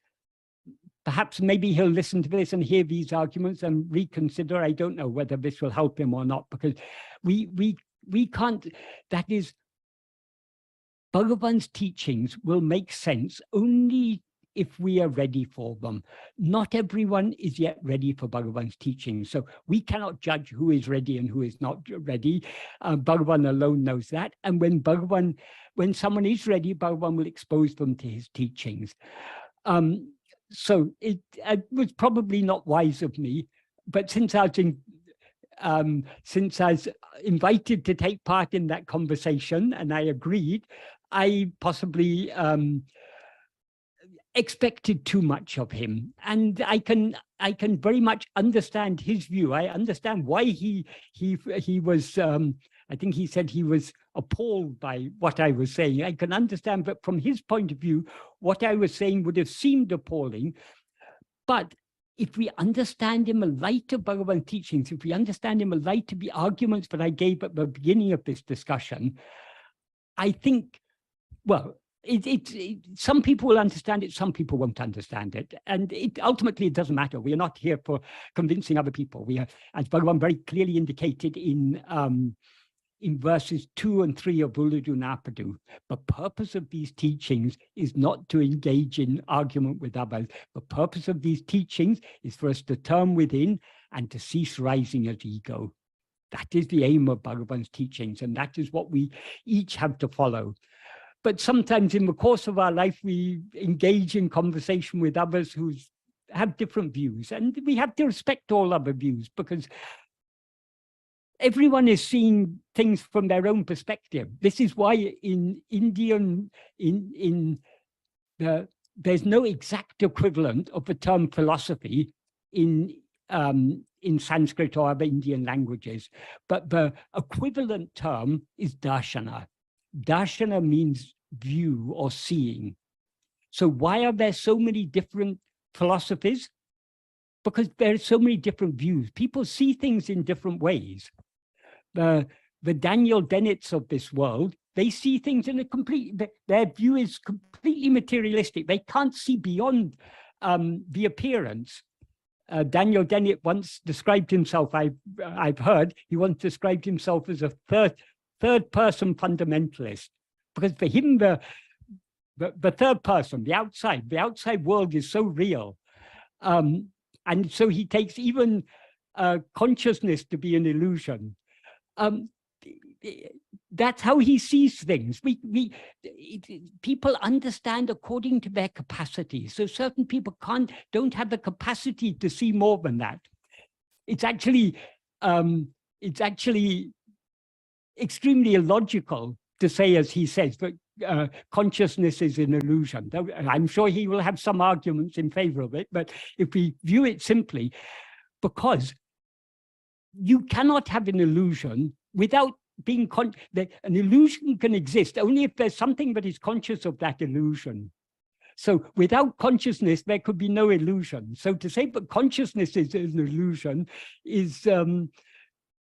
perhaps maybe he'll listen to this and hear these arguments and reconsider. I don't know whether this will help him or not, because we can't, that is, Bhagavan's teachings will make sense only if we are ready for them. Not everyone is yet ready for Bhagavan's teaching. So we cannot judge who is ready and who is not ready. Bhagavan alone knows that. And when someone is ready, Bhagavan will expose them to his teachings. So it was probably not wise of me, but since I was invited to take part in that conversation and I agreed, I possibly expected too much of him. And I can very much understand his view. I understand why he was, I think he said he was appalled by what I was saying. I can understand that from his point of view, what I was saying would have seemed appalling. But if we understand him in light of Bhagavan's teachings, if we understand him in light of the arguments that I gave at the beginning of this discussion, I think, well, some people will understand it, some people won't understand it. And ultimately, it doesn't matter. We are not here for convincing other people. We are, as Bhagavan very clearly indicated in verses 2 and 3 of Vuludu Napadu, the purpose of these teachings is not to engage in argument with others. The purpose of these teachings is for us to turn within and to cease rising as ego. That is the aim of Bhagavan's teachings, and that is what we each have to follow. But sometimes in the course of our life, we engage in conversation with others who have different views, and we have to respect all other views, because everyone is seeing things from their own perspective. This is why in Indian, there's no exact equivalent of the term philosophy in Sanskrit or other Indian languages, but the equivalent term is darshana. Darshana means view or seeing. So why are there so many different philosophies? Because there are so many different views. People see things in different ways. The Daniel Dennett's of this world, they see things in their view is completely materialistic. They can't see beyond the appearance. Daniel Dennett once described himself, I've heard, he once described himself as a third person fundamentalist, because for him, the third person, the outside world is so real. And so he takes even consciousness to be an illusion. That's how he sees things. People understand according to their capacity. So certain people don't have the capacity to see more than that. It's actually extremely illogical to say, as he says, that consciousness is an illusion. I'm sure he will have some arguments in favor of it, but if we view it simply, because you cannot have an illusion without being an illusion can exist only if there's something that is conscious of that illusion. So without consciousness, there could be no illusion. So to say that consciousness is an illusion is,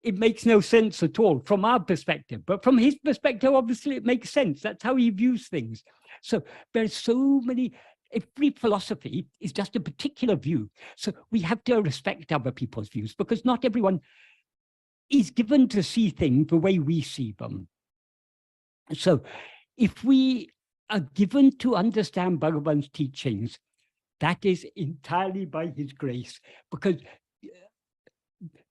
it makes no sense at all from our perspective. But from his perspective, obviously, it makes sense. That's how he views things. So there's so many, every philosophy is just a particular view. So we have to respect other people's views, because not everyone is given to see things the way we see them. So if we are given to understand Bhagavan's teachings, that is entirely by his grace, because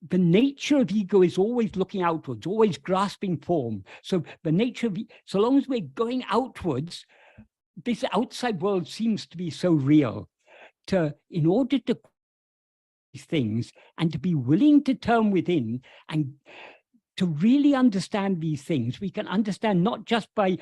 the nature of ego is always looking outwards, always grasping form. So the nature of, so long as we're going outwards, this outside world seems to be so real. In order to these things and to be willing to turn within and to really understand these things, we can understand not just by,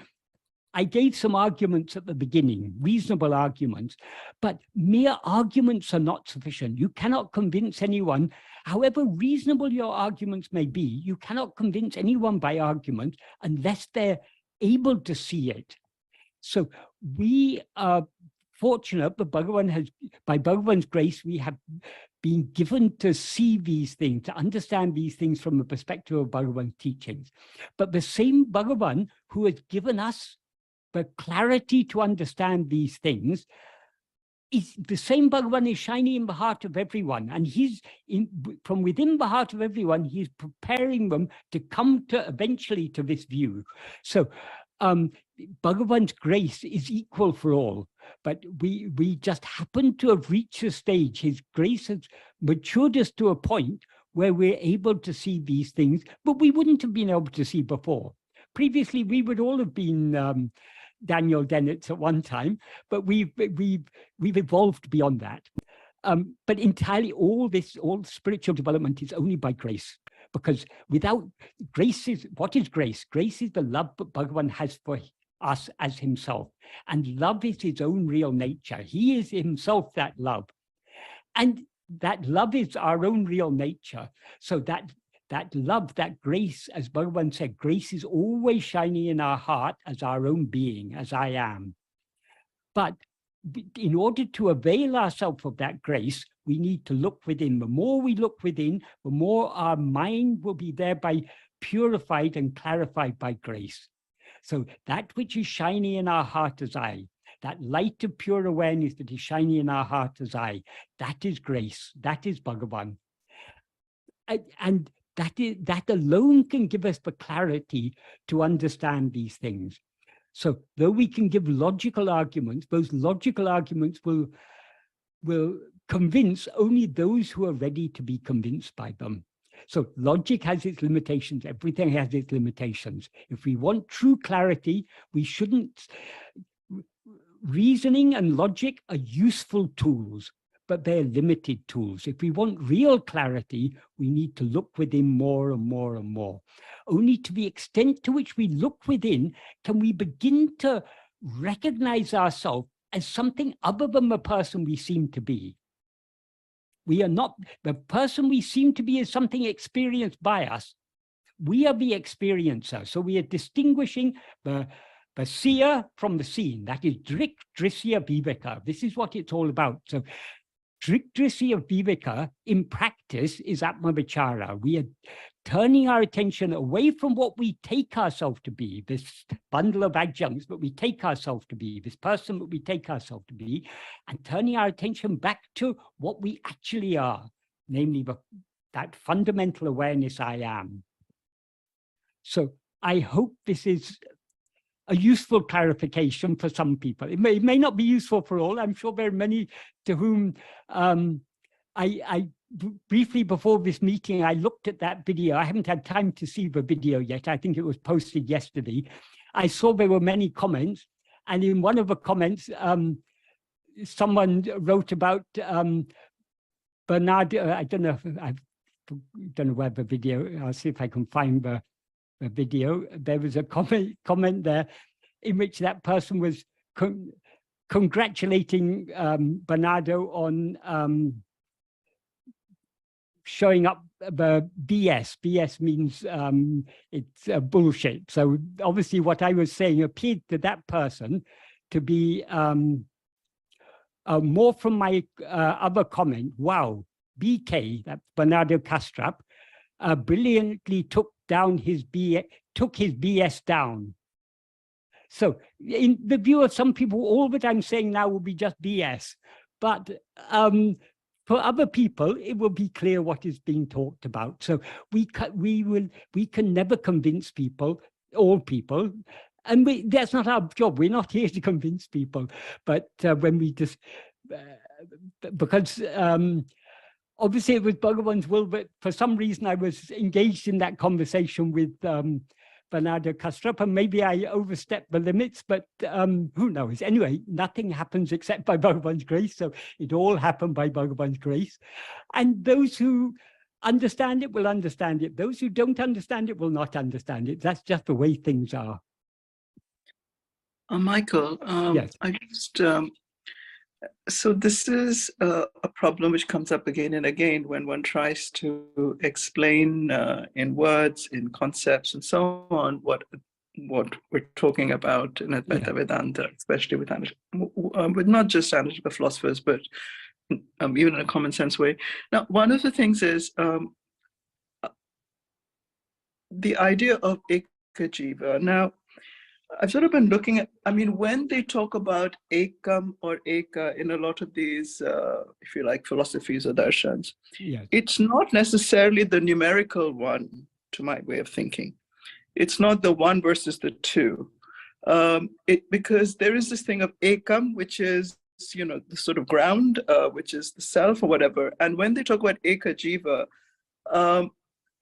I gave some arguments at the beginning, reasonable arguments, but mere arguments are not sufficient. You cannot convince anyone, however reasonable your arguments may be, you cannot convince anyone by argument unless they're able to see it. So we are fortunate that by Bhagavan's grace, we have been given to see these things, to understand these things from the perspective of Bhagavan's teachings. But the same Bhagavan who has given us the clarity to understand these things, is the same Bhagavan is shining in the heart of everyone, and from within the heart of everyone, he's preparing them to come to eventually to this view. So Bhagavan's grace is equal for all, but we just happen to have reached a stage. His grace has matured us to a point where we're able to see these things, but we wouldn't have been able to see before. Previously, we would all have been Daniel Dennett's at one time, but we've evolved beyond that. But entirely all spiritual development is only by grace, because without grace what is grace? Grace is the love that Bhagavan has for us as himself. And love is his own real nature. He is himself that love. And that love is our own real nature. So that love, that grace, as Bhagavan said, grace is always shining in our heart as our own being, as I am. But in order to avail ourselves of that grace, we need to look within. The more we look within, the more our mind will be thereby purified and clarified by grace. So that which is shining in our heart as I, that light of pure awareness that is shining in our heart as I, that is grace, that is Bhagavan. And that alone can give us the clarity to understand these things. So though we can give logical arguments, those logical arguments will convince only those who are ready to be convinced by them. So logic has its limitations. Everything has its limitations. If we want true clarity, we shouldn't. Reasoning and logic are useful tools, but they're limited tools. If we want real clarity, we need to look within more and more and more. Only to the extent to which we look within can we begin to recognize ourselves as something other than the person we seem to be. We are not, the person we seem to be is something experienced by us. We are the experiencer. So we are distinguishing the seer from the seen. That is Drik, Drisya, Viveka. This is what it's all about. So Drik, Drisya, Viveka in practice is Atma-vichara. We are turning our attention away from what we take ourselves to be, this bundle of adjuncts that we take ourselves to be, this person that we take ourselves to be, and turning our attention back to what we actually are, namely that fundamental awareness I am. So I hope this is a useful clarification for some people. It may not be useful for all. I'm sure there are many to whom I briefly before this meeting, I looked at that video. I haven't had time to see the video yet. I think it was posted yesterday. I saw there were many comments, and in one of the comments, someone wrote about Bernard. I don't know where the video. I'll see if I can find the video. There was a comment there in which that person was congratulating Bernardo on showing up the BS. BS means it's bullshit. So obviously what I was saying appeared to that person to be more from my other comment. Wow, BK, that Bernardo Kastrup, brilliantly took his BS down. So in the view of some people, all that I'm saying now will be just BS. But for other people, it will be clear what is being talked about. So we can never convince people, all people, and that's not our job. We're not here to convince people. But when we just, because obviously it was Bhagavan's will, but for some reason I was engaged in that conversation with Bernardo Kastrup, and maybe I overstepped the limits, but who knows? Anyway, nothing happens except by Bhagavan's grace, so it all happened by Bhagavan's grace. And those who understand it will understand it. Those who don't understand it will not understand it. That's just the way things are. Michael, yes. I just, so this is a problem which comes up again and again when one tries to explain in words, in concepts, and so on what we're talking about in Advaita Vedanta, especially with not just analytical philosophers, but even in a common sense way. Now, one of the things is the idea of ekajiva. Now, I've sort of been looking at, I mean, when they talk about ekam or eka in a lot of these, if you like, philosophies or darshans, it's not necessarily the numerical one, to my way of thinking. It's not the one versus the two. Because there is this thing of ekam, which is, you know, the sort of ground, which is the self or whatever. And when they talk about eka jiva,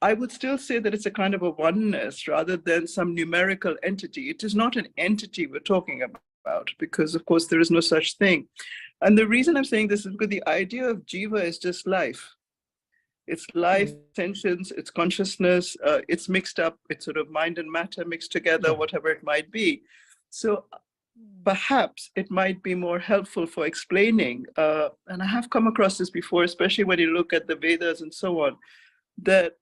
I would still say that it's a kind of a oneness rather than some numerical entity. It is not an entity we're talking about, because of course there is no such thing. And the reason I'm saying this is because the idea of jiva is just life. It's life, sentience, it's consciousness, it's mixed up, it's sort of mind and matter mixed together, whatever it might be. So perhaps it might be more helpful for explaining, and I have come across this before, especially when you look at the Vedas and so on, that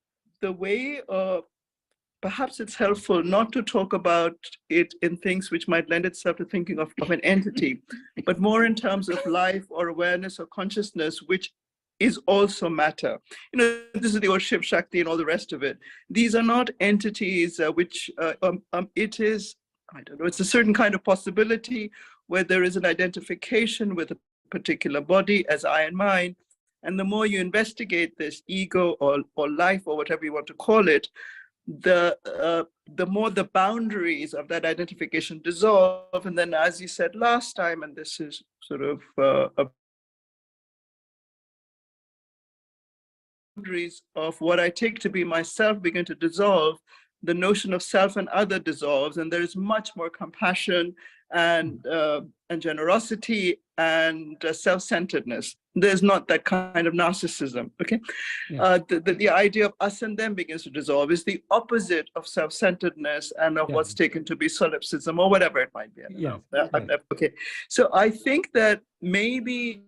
the way perhaps it's helpful not to talk about it in things which might lend itself to thinking of an entity, but more in terms of life or awareness or consciousness, which is also matter. You know, this is the old Shiv Shakti and all the rest of it. These are not entities which it is, I don't know, it's a certain kind of possibility where there is an identification with a particular body as I and mine. And the more you investigate this ego or life or whatever you want to call it, the more the boundaries of that identification dissolve. And then, as you said last time, and this is sort of boundaries of what I take to be myself begin to dissolve, the notion of self and other dissolves, and there is much more compassion and generosity and self-centeredness. There's not that kind of narcissism, okay? The idea of us and them begins to dissolve is the opposite of self-centeredness and of what's taken to be solipsism or whatever it might be. Okay, so I think that maybe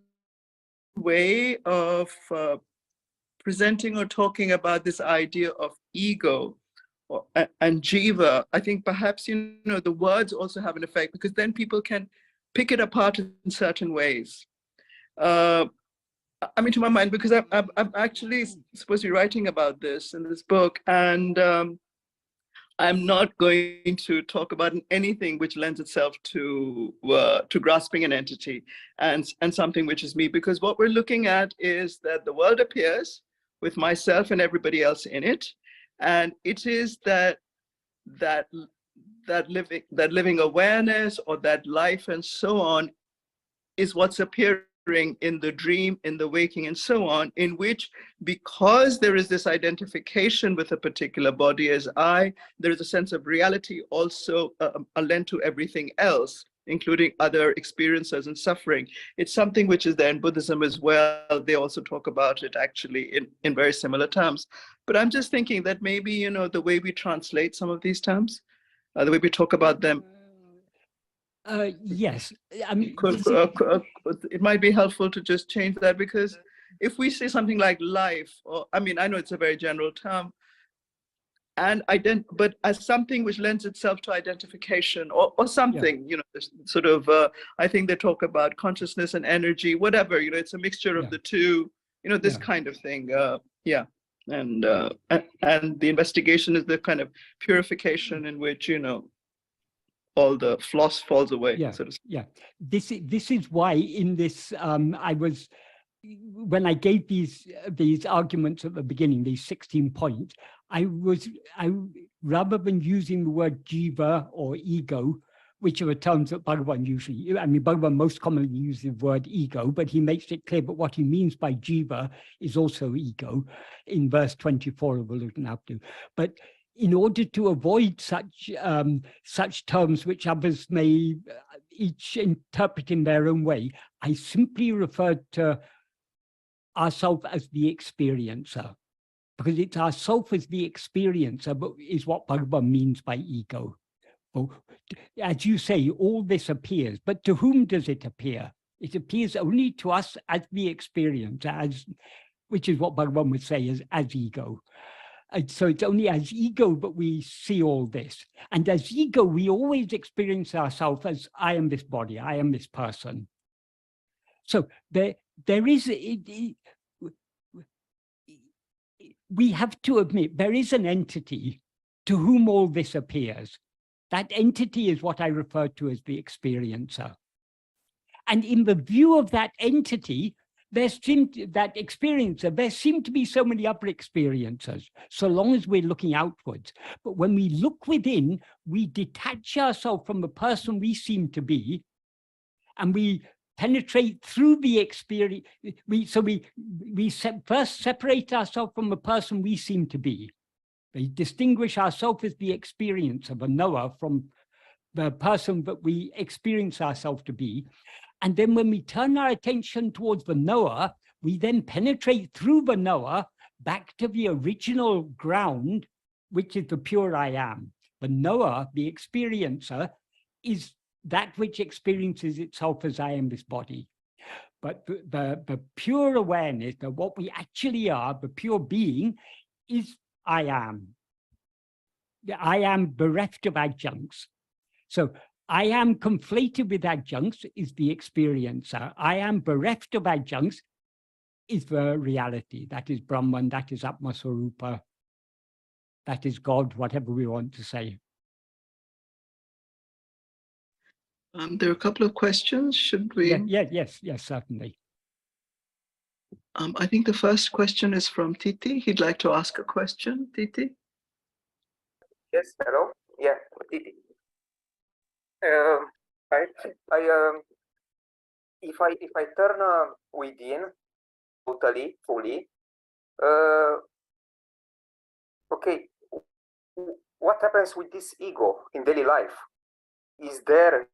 way of presenting or talking about this idea of ego and jiva, I think perhaps, you know, the words also have an effect, because then people can pick it apart in certain ways. I mean, to my mind, because I'm actually supposed to be writing about this in this book, and I'm not going to talk about anything which lends itself to grasping an entity and something which is me, because what we're looking at is that the world appears with myself and everybody else in it, and it is that living awareness or that life and so on is what's appearing in the dream, in the waking and so on, in which, because there is this identification with a particular body as I, there is a sense of reality also lent to everything else, including other experiences and suffering. It's something which is there in Buddhism as well. They also talk about it actually in very similar terms. But I'm just thinking that maybe, you know, the way we translate some of these terms, the way we talk about them, yes, I mean, it might be helpful to just change that, because if we say something like life, or I mean, I know it's a very general term, and but as something which lends itself to identification or something, you know, sort of, I think they talk about consciousness and energy, whatever, you know, it's a mixture of the two, you know, this kind of thing, and the investigation is the kind of purification in which, you know, all the floss falls away. This is why in this when I gave these arguments at the beginning, these 16 points, I rather than using the word jiva or ego, which are the terms that Bhagavan usually, I mean, Bhagavan most commonly uses the word ego, but he makes it clear that what he means by jiva is also ego in verse 24 of Vedantic. But in order to avoid such terms which others may each interpret in their own way, I simply referred to ourself as the experiencer, because it's ourself as the experiencer, but is what Bhagavan means by ego. Well, as you say, all this appears, but to whom does it appear? It appears only to us as the experiencer, which is what Bhagavan would say as ego. And so it's only as ego that we see all this. And as ego, we always experience ourselves as I am this body, I am this person. So there is, we have to admit, there is an entity to whom all this appears. That entity is what I refer to as the experiencer. And in the view of that entity, there seem to be so many other experiences, so long as we're looking outwards. But when we look within, we detach ourselves from the person we seem to be, and we penetrate through the experience. First separate ourselves from the person we seem to be. We distinguish ourselves as the experience of a knower from the person that we experience ourselves to be. And then when we turn our attention towards the knower, we then penetrate through the knower back to the original ground, which is the pure I am. The knower, the experiencer, is that which experiences itself as I am this body. But the pure awareness, that what we actually are, the pure being, is I am. I am bereft of adjuncts. So I am conflated with adjuncts is the experiencer. I am bereft of adjuncts is the reality. That is Brahman, that is Atma-swarupa, that is God, whatever we want to say. There are a couple of questions. Should we? Yes, certainly. I think the first question is from Titi. He'd like to ask a question. Titi? Yes, hello. Yeah, Titi. If I turn within totally, fully, okay, what happens with this ego in daily life? Is there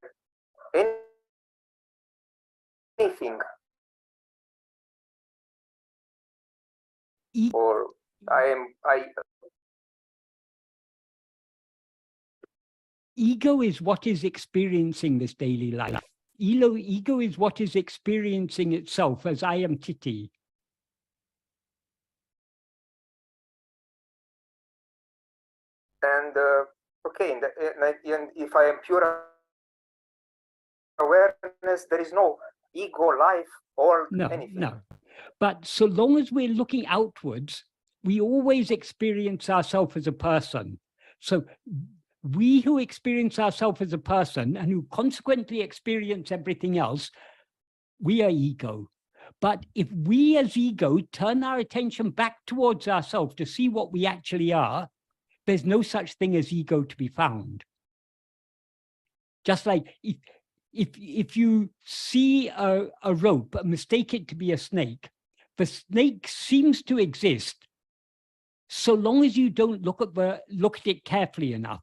anything, or Ego is what is experiencing this daily life. Ego is what is experiencing itself as I am Titi. And okay, and if I am pure awareness, there is no ego, life, or anything. No. But so long as we're looking outwards, we always experience ourselves as a person. So we who experience ourselves as a person and who consequently experience everything else, we are ego. But if we as ego turn our attention back towards ourselves to see what we actually are, there's no such thing as ego to be found. Just like if you see a rope and mistake it to be a snake, the snake seems to exist so long as you don't look at it carefully enough.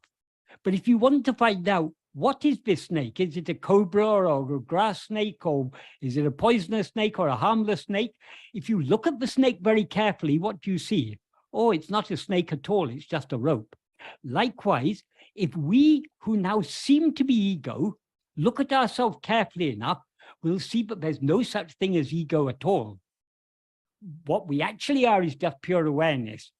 But if you want to find out what is this snake, is it a cobra or a grass snake, or is it a poisonous snake or a harmless snake? If you look at the snake very carefully, what do you see? Oh, it's not a snake at all, it's just a rope. Likewise, if we who now seem to be ego look at ourselves carefully enough, we'll see that there's no such thing as ego at all. What we actually are is just pure awareness.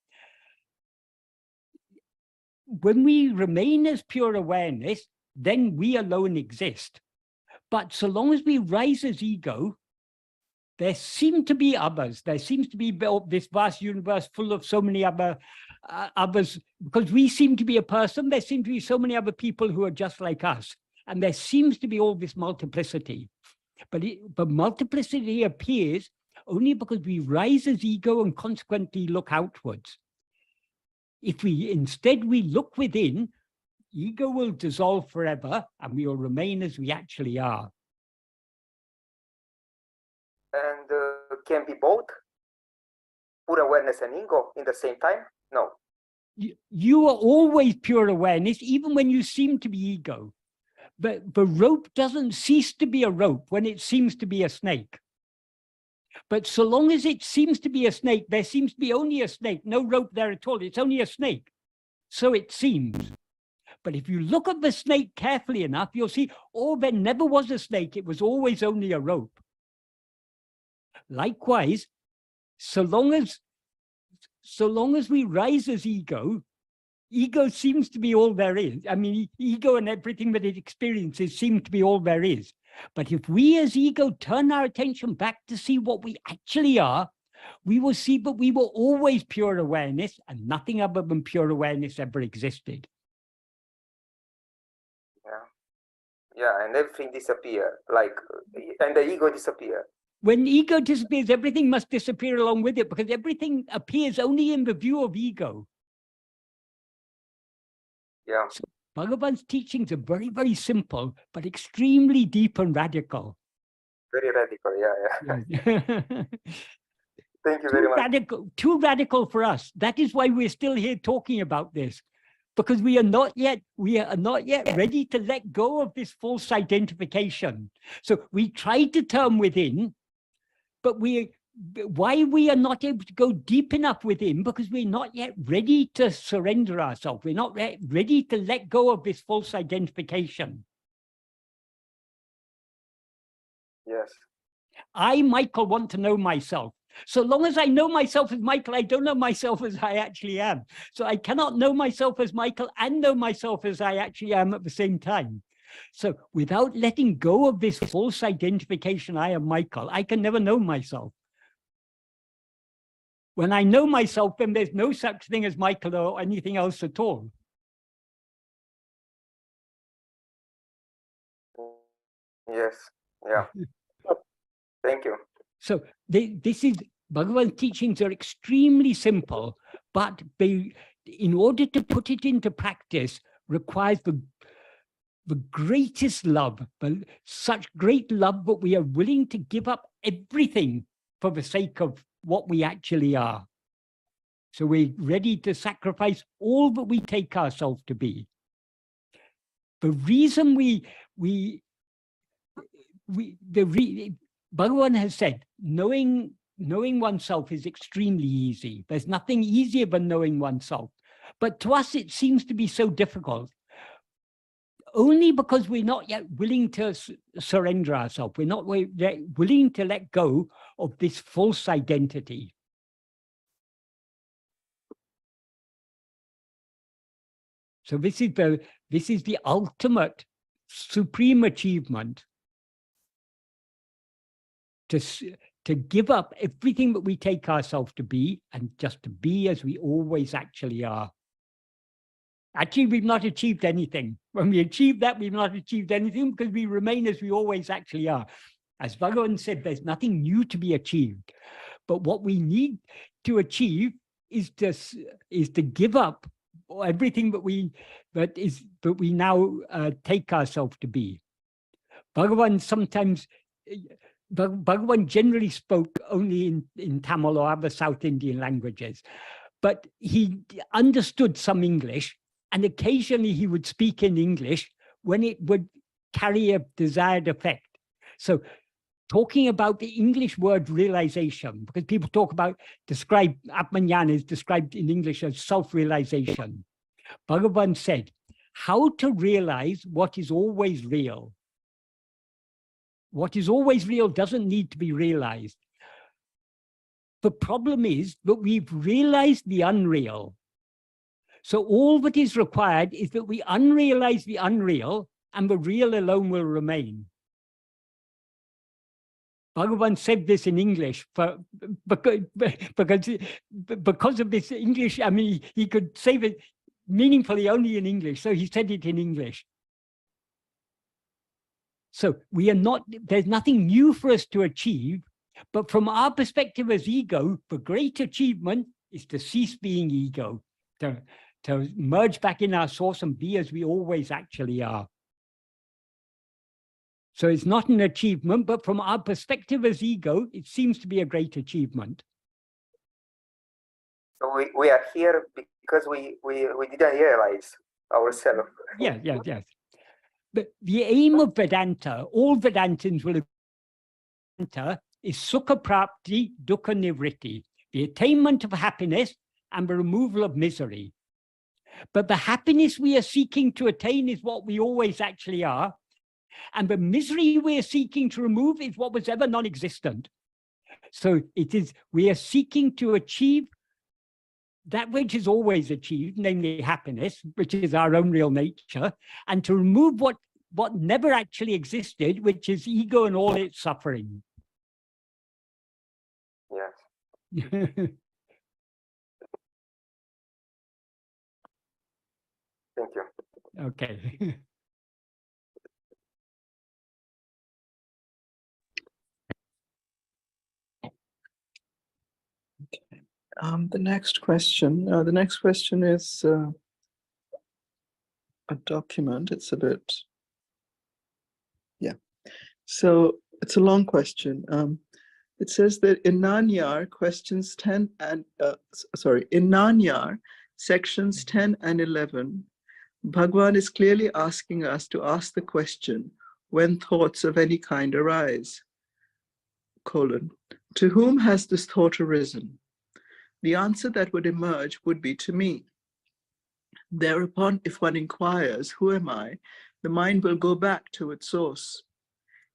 When we remain as pure awareness, then we alone exist. But so long as we rise as ego, there seem to be others. There seems to be this vast universe full of so many others. Because we seem to be a person, there seem to be so many other people who are just like us. And there seems to be all this multiplicity. But multiplicity appears only because we rise as ego and consequently look outwards. If instead we look within, ego will dissolve forever and we will remain as we actually are. And can be both pure awareness and ego in the same time? No. You are always pure awareness, even when you seem to be ego. But the rope doesn't cease to be a rope when it seems to be a snake. But so long as it seems to be a snake, there seems to be only a snake, no rope there at all. It's only a snake. So it seems. But if you look at the snake carefully enough, you'll see, oh, there never was a snake. It was always only a rope. Likewise, so long as we rise as ego, ego seems to be all there is. I mean, ego and everything that it experiences seem to be all there is. But if we as ego turn our attention back to see what we actually are, we will see that we were always pure awareness and nothing other than pure awareness ever existed. Yeah, and everything disappears, and the ego disappears. When ego disappears, everything must disappear along with it, because everything appears only in the view of ego. Yeah. So Bhagavan's teachings are very, very simple, but extremely deep and radical. Very radical. Yeah. Yeah. Thank you very much. Too radical for us. That is why we're still here talking about this, because we are not yet ready to let go of this false identification. So we try to turn within, but why we are not able to go deep enough within, because we're not yet ready to surrender ourselves. We're not ready to let go of this false identification. Yes. I, Michael, want to know myself. So long as I know myself as Michael, I don't know myself as I actually am. So I cannot know myself as Michael and know myself as I actually am at the same time. So without letting go of this false identification, I am Michael, I can never know myself. When I know myself, then there's no such thing as Michael or anything else at all. Yes. Yeah. Thank you. So this is, Bhagavan's teachings are extremely simple, but they, in order to put it into practice, requires the greatest love, but such great love that we are willing to give up everything for the sake of what we actually are. So we're ready to sacrifice all that we take ourselves to be. The reason Bhagavan has said, knowing oneself is extremely easy. There's nothing easier than knowing oneself. But to us, it seems to be so difficult. Only because we're not yet willing to surrender ourselves. We're not willing to let go of this false identity. So this is the ultimate supreme achievement, to give up everything that we take ourselves to be and just to be as we always actually are. Actually, we've not achieved anything. When we achieve that, we've not achieved anything, because we remain as we always actually are. As Bhagavan said, there's nothing new to be achieved. But what we need to achieve is to give up everything that we now take ourselves to be. Bhagavan generally spoke only in Tamil or other South Indian languages, but he understood some English, and occasionally he would speak in English when it would carry a desired effect. So talking about the English word realization, because people describe Atmanyan is described in English as self-realization. Bhagavan said, how to realize what is always real. What is always real doesn't need to be realized. The problem is that we've realized the unreal. So all that is required is that we unrealize the unreal, and the real alone will remain. Bhagavan said this in English because of this English. I mean, he could say it meaningfully only in English, so he said it in English. So there's nothing new for us to achieve, but from our perspective as ego, the great achievement is to cease being ego, to merge back in our source and be as we always actually are. So it's not an achievement, but from our perspective as ego, it seems to be a great achievement. So we are here because we didn't realize ourselves. Yes. But the aim of Vedanta, all Vedantins will agree, is Sukha Prapti, Dukkha Nivritti, the attainment of happiness and the removal of misery. But the happiness we are seeking to attain is what we always actually are, and the misery we are seeking to remove is what was ever non-existent. So we are seeking to achieve that which is always achieved, namely happiness, which is our own real nature, and to remove what never actually existed, which is ego and all its suffering. Yes. Thank you. Okay. The next question is a document. It's a bit, yeah. So it's a long question. It says that in Nanyar, questions 10 and, in Nanyar, sections 10 and 11, Bhagavan is clearly asking us to ask the question, when thoughts of any kind arise, to whom has this thought arisen? The answer that would emerge would be to me. Thereupon, if one inquires, who am I, the mind will go back to its source.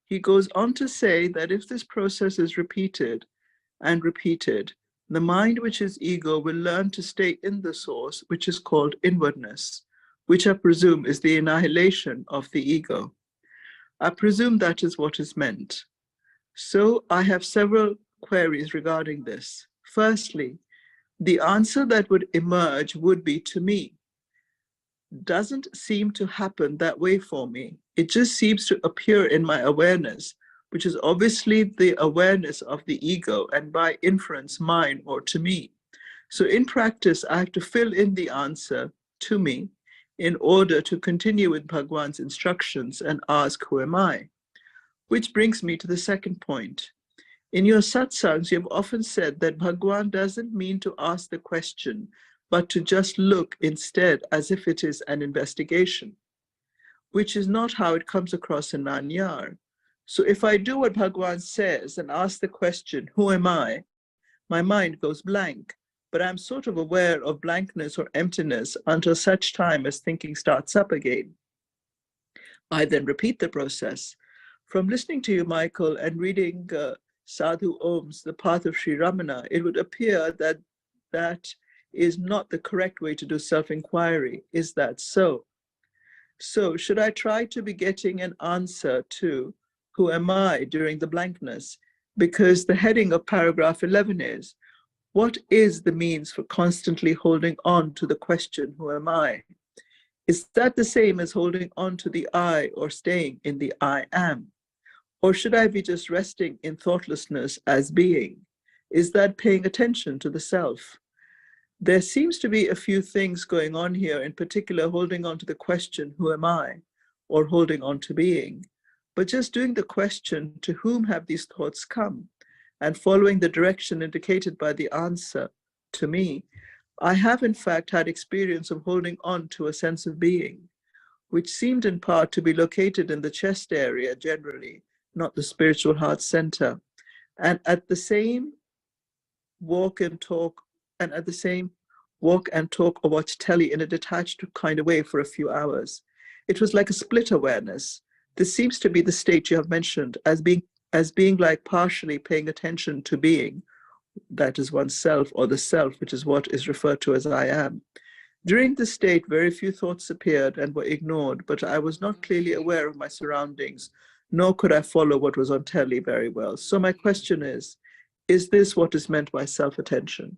He goes on to say that if this process is repeated and repeated, the mind, which is ego, will learn to stay in the source, which is called inwardness, which I presume is the annihilation of the ego. I presume that is what is meant. So I have several queries regarding this. Firstly, the answer that would emerge would be to me. Doesn't seem to happen that way for me. It just seems to appear in my awareness, which is obviously the awareness of the ego and by inference mine or to me. So in practice, I have to fill in the answer to me in order to continue with Bhagavan's instructions and ask, who am I? Which brings me to the second point. In your satsangs, you have often said that Bhagavan doesn't mean to ask the question, but to just look instead as if it is an investigation, which is not how it comes across in Nanyar. So if I do what Bhagavan says and ask the question, who am I? My mind goes blank, but I'm sort of aware of blankness or emptiness until such time as thinking starts up again. I then repeat the process. From listening to you, Michael, and reading Sadhu Om's The Path of Sri Ramana, it would appear that that is not the correct way to do self-inquiry. Is that so? So should I try to be getting an answer to who am I during the blankness? Because the heading of paragraph 11 is, what is the means for constantly holding on to the question, who am I? Is that the same as holding on to the I or staying in the I am? Or should I be just resting in thoughtlessness as being? Is that paying attention to the self? There seems to be a few things going on here, in particular holding on to the question, who am I? Or holding on to being. But just doing the question, to whom have these thoughts come? And following the direction indicated by the answer, to me, I have in fact had experience of holding on to a sense of being, which seemed in part to be located in the chest area generally, not the spiritual heart center. And at the same walk and talk or watch telly in a detached kind of way for a few hours. It was like a split awareness. This seems to be the state you have mentioned as being like partially paying attention to being, that is oneself, or the self, which is what is referred to as I am. During this state, very few thoughts appeared and were ignored, but I was not clearly aware of my surroundings, nor could I follow what was on telly very well. So my question is this what is meant by self-attention?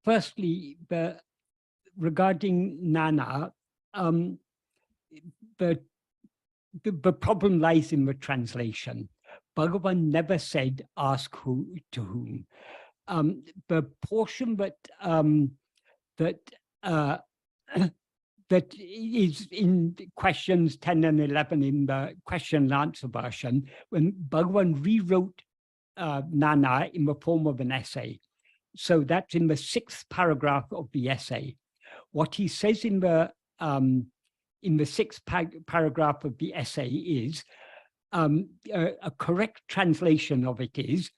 Firstly, regarding Nana, the problem lies in the translation. Bhagavan never said, ask who to whom. The portion that is in questions 10 and 11 in the question and answer version, when Bhagavan rewrote Nana in the form of an essay. So that's in the 6th paragraph of the essay. What he says in the 6th paragraph of the essay is, a correct translation of it is,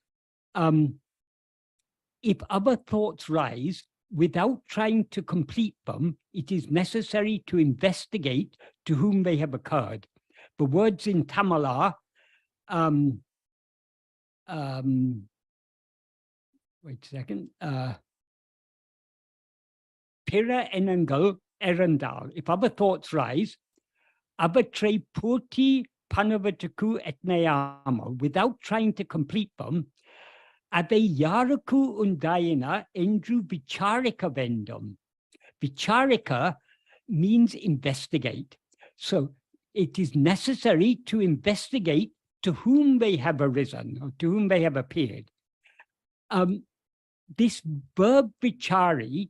if other thoughts rise, without trying to complete them, it is necessary to investigate to whom they have occurred. The words in Tamil are, wait a second, Pira enangal erandal. If other thoughts rise, abatray purti panavataku etnayama, without trying to complete them, Ade yaraku undayana endru vicharika vendum. Vicharika means investigate. So it is necessary to investigate to whom they have arisen or to whom they have appeared. this verb vichari,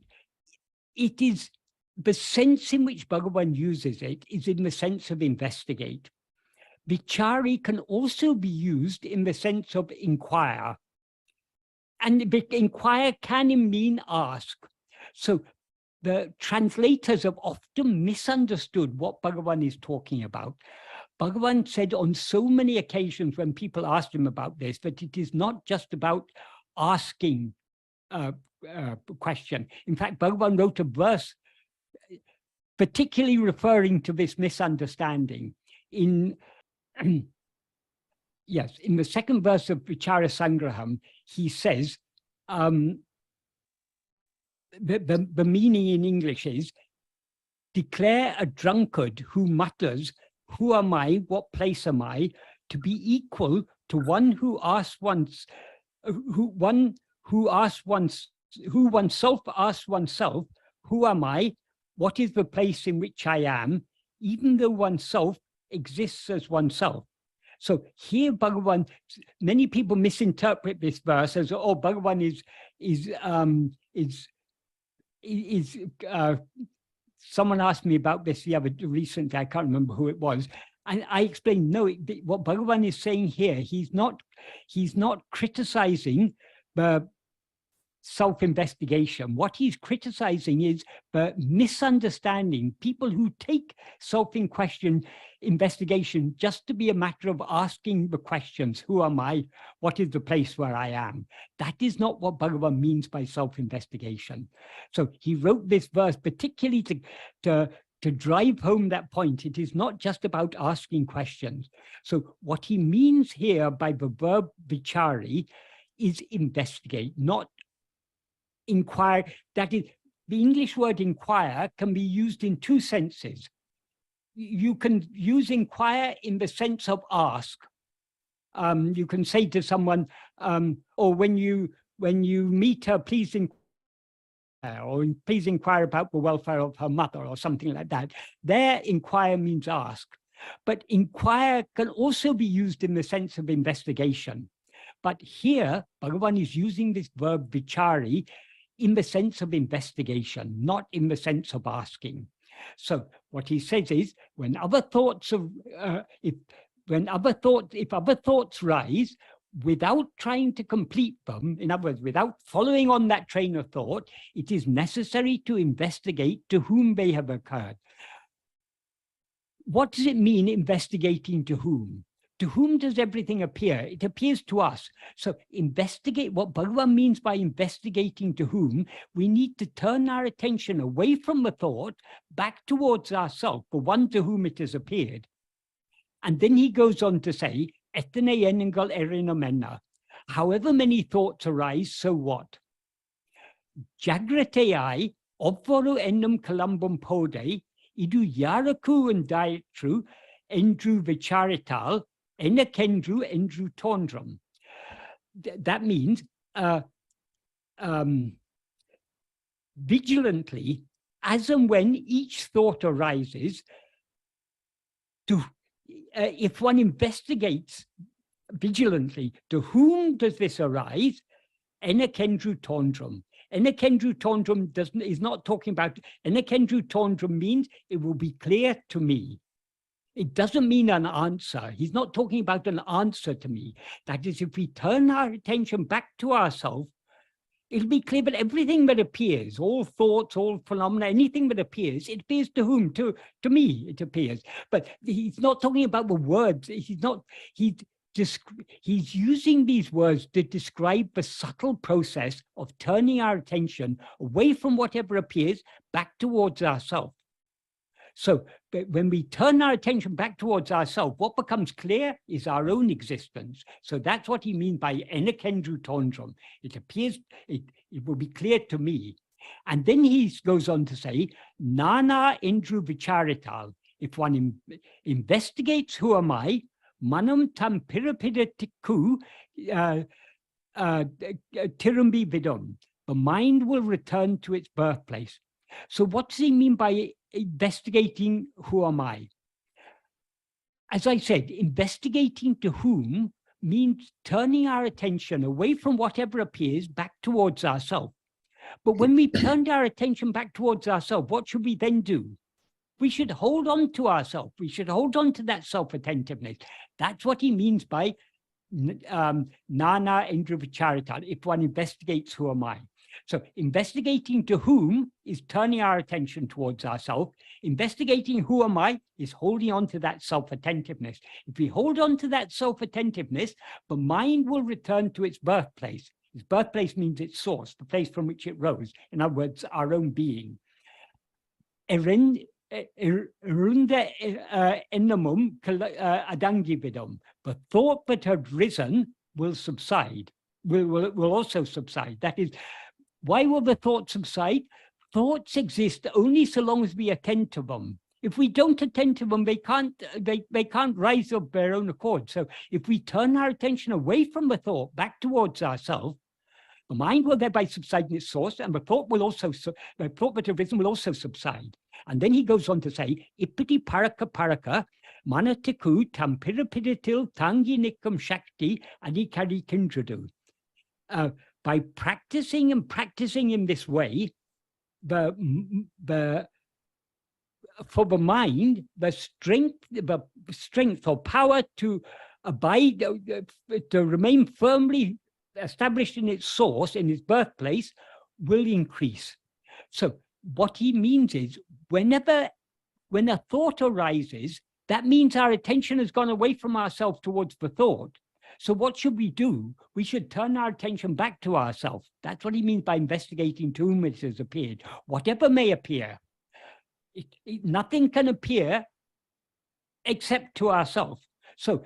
it is the sense in which Bhagavan uses it is in the sense of investigate. Vichari can also be used in the sense of inquire. And inquire can mean ask. So the translators have often misunderstood what Bhagavan is talking about. Bhagavan said on so many occasions when people asked him about this, that it is not just about asking a question. In fact, Bhagavan wrote a verse particularly referring to this misunderstanding in yes, in the second verse of Vichara Sangraham, he says, the meaning in English is, declare a drunkard who mutters, who am I, what place am I, to be equal to one who asks oneself asks oneself, who am I, what is the place in which I am, even though oneself exists as oneself. So here Bhagavan, many people misinterpret this verse as, oh, Bhagavan someone asked me about this the other recently, I can't remember who it was. And I explained, no, what Bhagavan is saying here, he's not criticizing the self-investigation. What he's criticizing is the misunderstanding, people who take investigation just to be a matter of asking the questions, who am I, what is the place where I am? That is not what Bhagavan means by self-investigation. So he wrote this verse particularly to drive home that point. It is not just about asking questions. So what he means here by the verb vichari is investigate, not inquire. That is, the English word inquire can be used in two senses. You can use inquire in the sense of ask. You can say to someone, or when you meet her, please inquire, or please inquire about the welfare of her mother, or something like that. There, inquire means ask. But inquire can also be used in the sense of investigation. But here, Bhagavan is using this verb vichari in the sense of investigation, not in the sense of asking. So what he says is, when other thoughts if other thoughts rise, without trying to complete them, in other words, without following on that train of thought, it is necessary to investigate to whom they have occurred. What does it mean, investigating to whom? To whom does everything appear? It appears to us. So investigate, what Bhagavan means by investigating to whom, we need to turn our attention away from the thought back towards ourselves, the one to whom it has appeared. And then he goes on to say, however many thoughts arise, so what? Jagratei obvaru ennum kalambam pode, idu yaraku and dietru, endru vicharital, enakendru endru tondram. That means vigilantly, as and when each thought arises, if one investigates vigilantly, to whom does this arise? Enakendru tondram. Enakendru tondram is not talking about, enakendru tondram means it will be clear to me. It doesn't mean an answer. He's not talking about an answer to me. That is, if we turn our attention back to ourselves, it'll be clear that everything that appears, all thoughts, all phenomena, anything that appears, it appears to whom? To me, it appears. But he's not talking about the words. He's using these words to describe the subtle process of turning our attention away from whatever appears back towards ourselves. So when we turn our attention back towards ourselves, what becomes clear is our own existence. So that's what he means by enakendru tondram. It appears, it will be clear to me. And then he goes on to say, nana endru vicharital. If one investigates who am I, manam tam pirapidatiku tirumbi vidum. The mind will return to its birthplace. So what does he mean by investigating who am I? As I said, investigating to whom means turning our attention away from whatever appears back towards ourselves. But when we've turned our attention back towards ourselves, what should we then do? We should hold on to ourselves. We should hold on to that self-attentiveness. That's what he means by Nana Indravicharita, if one investigates who am I. So investigating to whom is turning our attention towards ourselves. Investigating who am I is holding on to that self-attentiveness. If we hold on to that self-attentiveness, the mind will return to its birthplace. Its birthplace means its source, the place from which it rose. In other words, our own being. Erunda enamum adangividum. The thought that had risen will subside, will also subside. That is, why will the thought subside? Thoughts exist only so long as we attend to them. If we don't attend to them, they can't rise of their own accord. So if we turn our attention away from the thought back towards ourselves, the mind will thereby subside in its source, and the thought that have risen will also subside. And then he goes on to say, Ipiti paraka paraka, manatiku tampirapiditil tangi nikam shakti adikari kindradu. By practicing and practicing in this way, for the mind, the strength or power to abide, to remain firmly established in its source, in its birthplace, will increase. So what he means is, when a thought arises, that means our attention has gone away from ourselves towards the thought. So what should we do? We should turn our attention back to ourselves. That's what he means by investigating to whom it has appeared. Whatever may appear, nothing can appear except to ourselves. So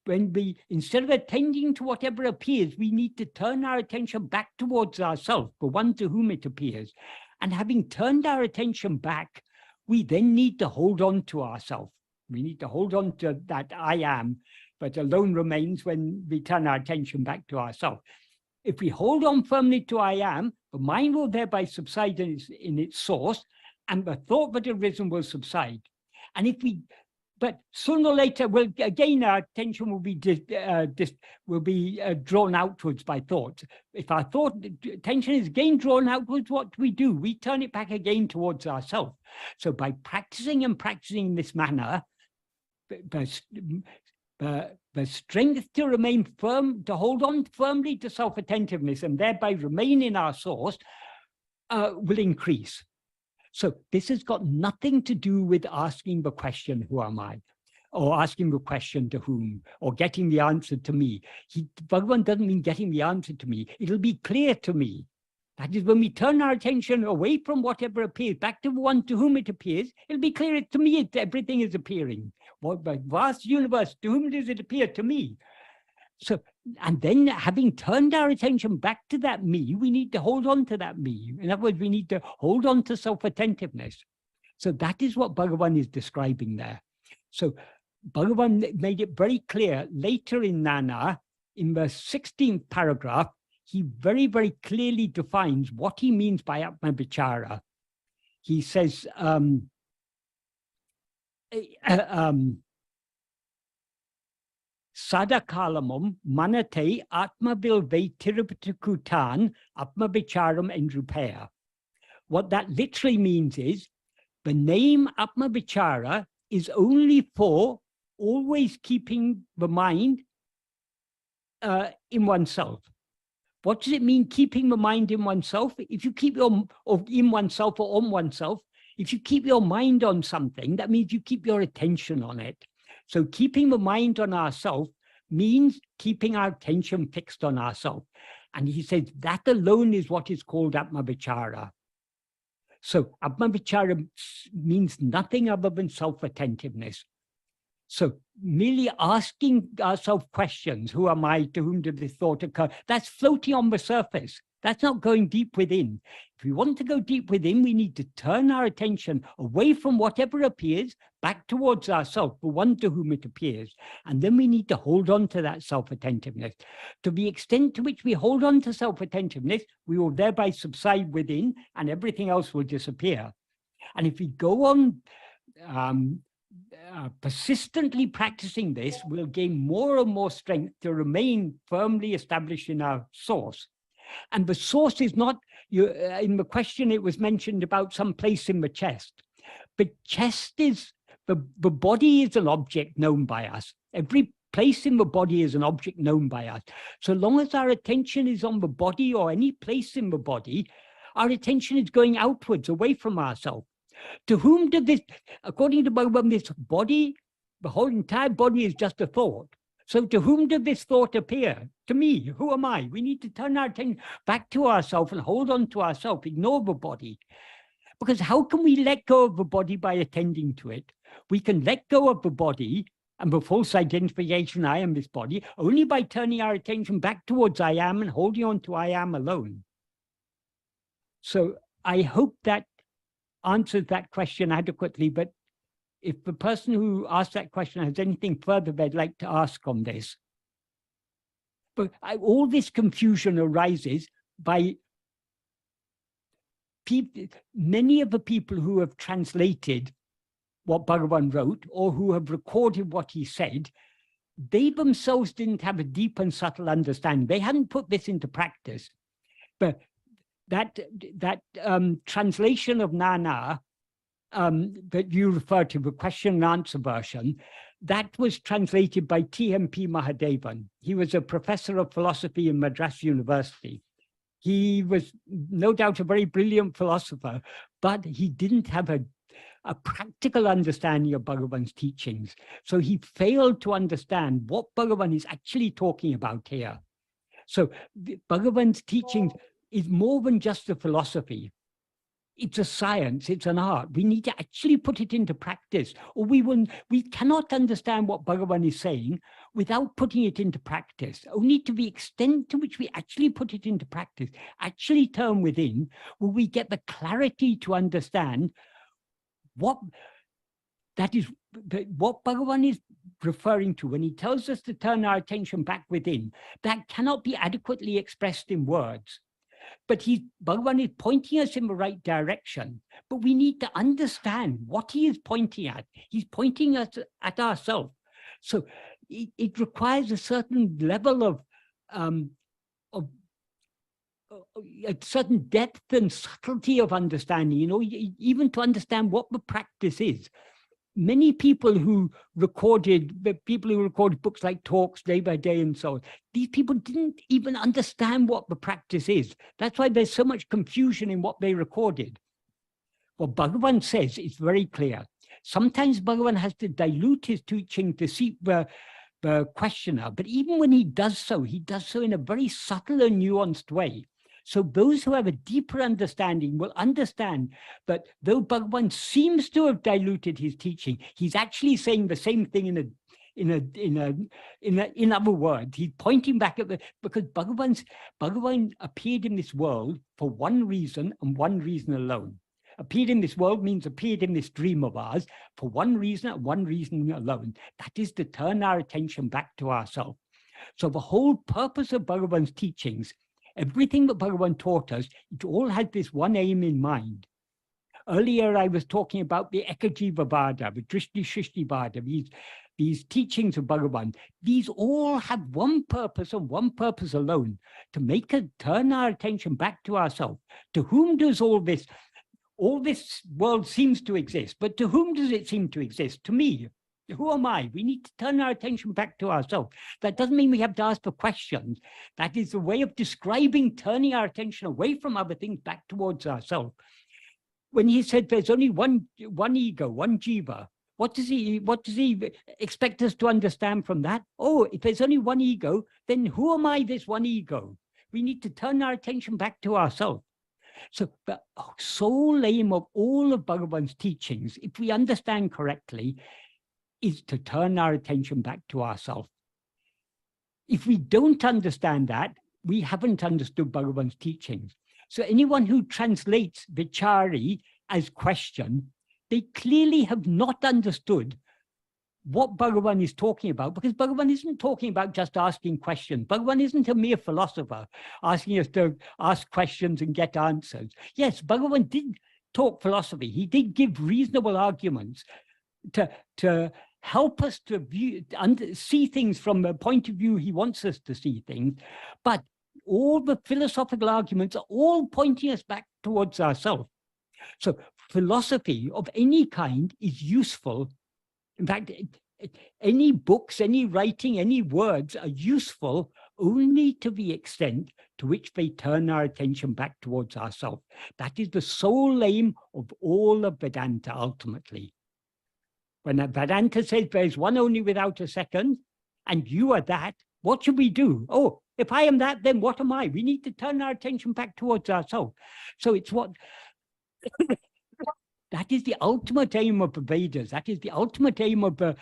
when we, instead of attending to whatever appears, we need to turn our attention back towards ourselves, the one to whom it appears. And having turned our attention back, we then need to hold on to ourselves. We need to hold on to that I am, but alone remains when we turn our attention back to ourselves. If we hold on firmly to I am, the mind will thereby subside in its source, and the thought that arisen will subside. And if we, but sooner or later, again, our attention will be drawn outwards by thought. If our attention is again drawn outwards, what do? We turn it back again towards ourselves. So by practicing and practicing in this manner, the strength to remain firm, to hold on firmly to self-attentiveness and thereby remain in our source will increase. So this has got nothing to do with asking the question, who am I? Or asking the question to whom, or getting the answer to me. Bhagavan doesn't mean getting the answer to me. It'll be clear to me. That is, when we turn our attention away from whatever appears, back to the one to whom it appears, it'll be clear to me everything is appearing. What the vast universe, to whom does it appear? To me. So, and then having turned our attention back to that me, we need to hold on to that me. In other words, we need to hold on to self-attentiveness. So that is what Bhagavan is describing there. So Bhagavan made it very clear later in Nana, in the 16th paragraph, he very, very clearly defines what he means by Atma Vichara. He says, Sadakalamum manate atmavilve tirupatikutan atmavicharam endrupaya. What that literally means is the name Atmavichara is only for always keeping the mind in oneself. What does it mean, keeping the mind in oneself? If you keep in oneself or on oneself, if you keep your mind on something, that means you keep your attention on it. So keeping the mind on ourselves means keeping our attention fixed on ourselves. And he says that alone is what is called Atma Vichara. So Atma Vichara means nothing other than self-attentiveness. So merely asking ourselves questions, who am I, to whom did this thought occur, that's floating on the surface. That's not going deep within. If we want to go deep within, we need to turn our attention away from whatever appears, back towards ourselves, the one to whom it appears. And then we need to hold on to that self-attentiveness. To the extent to which we hold on to self-attentiveness, we will thereby subside within and everything else will disappear. And if we go on persistently practicing this, we'll gain more and more strength to remain firmly established in our source. And the source is not, in the question it was mentioned about some place in the chest. The chest is, the body is an object known by us. Every place in the body is an object known by us. So long as our attention is on the body or any place in the body, our attention is going outwards, away from ourselves. To whom did this, according to Bhagavan, this body, the whole entire body is just a thought. So to whom did this thought appear? To me. Who am I? We need to turn our attention back to ourselves and hold on to ourselves, ignore the body. Because how can we let go of the body by attending to it? We can let go of the body and the false identification, I am this body, only by turning our attention back towards I am and holding on to I am alone. So I hope that answers that question adequately, but if the person who asked that question has anything further they'd like to ask on this. But all this confusion arises by many of the people who have translated what Bhagavan wrote or who have recorded what he said. They themselves didn't have a deep and subtle understanding. They hadn't put this into practice. But that translation of Nana that you refer to, the question and answer version, that was translated by T.M.P. Mahadevan. He was a professor of philosophy in Madras University. He was no doubt a very brilliant philosopher, but he didn't have a practical understanding of Bhagavan's teachings. So he failed to understand what Bhagavan is actually talking about here. So Bhagavan's teachings is more than just a philosophy. It's a science, it's an art. We need to actually put it into practice, or we cannot understand what Bhagavan is saying without putting it into practice. Only to the extent to which we actually put it into practice, actually turn within, will we get the clarity to understand what Bhagavan is referring to when he tells us to turn our attention back within. That cannot be adequately expressed in words. But Bhagavan is pointing us in the right direction, but we need to understand what he is pointing at. He's pointing us at ourselves. So it requires a certain level of a certain depth and subtlety of understanding, even to understand what the practice is. Many people who recorded books like talks day by day and so on, these people didn't even understand what the practice is. That's why there's so much confusion in what they recorded. What Bhagavan says is very clear. Sometimes Bhagavan has to dilute his teaching to suit the questioner, but even when he does so in a very subtle and nuanced way. So those who have a deeper understanding will understand that though Bhagavan seems to have diluted his teaching, he's actually saying the same thing in other words. He's pointing back at because Bhagavan appeared in this world for one reason and one reason alone. Appeared in this world means appeared in this dream of ours for one reason and one reason alone. That is to turn our attention back to ourselves. So the whole purpose of Bhagavan's teachings, everything that Bhagavan taught us, it all had this one aim in mind. Earlier, I was talking about the Ekajiva Vada, the Drishti Shrishti Vada, these teachings of Bhagavan. These all have one purpose and one purpose alone, to turn our attention back to ourselves. To whom does all this world seems to exist, but to whom does it seem to exist? To me. Who am I? We need to turn our attention back to ourselves. That doesn't mean we have to ask for questions. That is a way of describing turning our attention away from other things back towards ourselves. When he said there's only one ego, one jiva, what does he expect us to understand from that? Oh, if there's only one ego, then who am I, this one ego? We need to turn our attention back to ourselves. So the sole aim of all of Bhagavan's teachings, if we understand correctly, is to turn our attention back to ourselves. If we don't understand that, we haven't understood Bhagavan's teachings. So anyone who translates vichari as question, they clearly have not understood what Bhagavan is talking about, because Bhagavan isn't talking about just asking questions. Bhagavan isn't a mere philosopher asking us to ask questions and get answers. Yes, Bhagavan did talk philosophy. He did give reasonable arguments, to help us to see things from the point of view he wants us to see things. But all the philosophical arguments are all pointing us back towards ourselves. So philosophy of any kind is useful. In fact, any books, any writing, any words are useful only to the extent to which they turn our attention back towards ourselves. That is the sole aim of all of Vedanta, ultimately. When a Vedanta says there is one only without a second, and you are that, what should we do? Oh, if I am that, then what am I? We need to turn our attention back towards ourselves. So it's what... that is the ultimate aim of the Vedas. That is the ultimate aim of the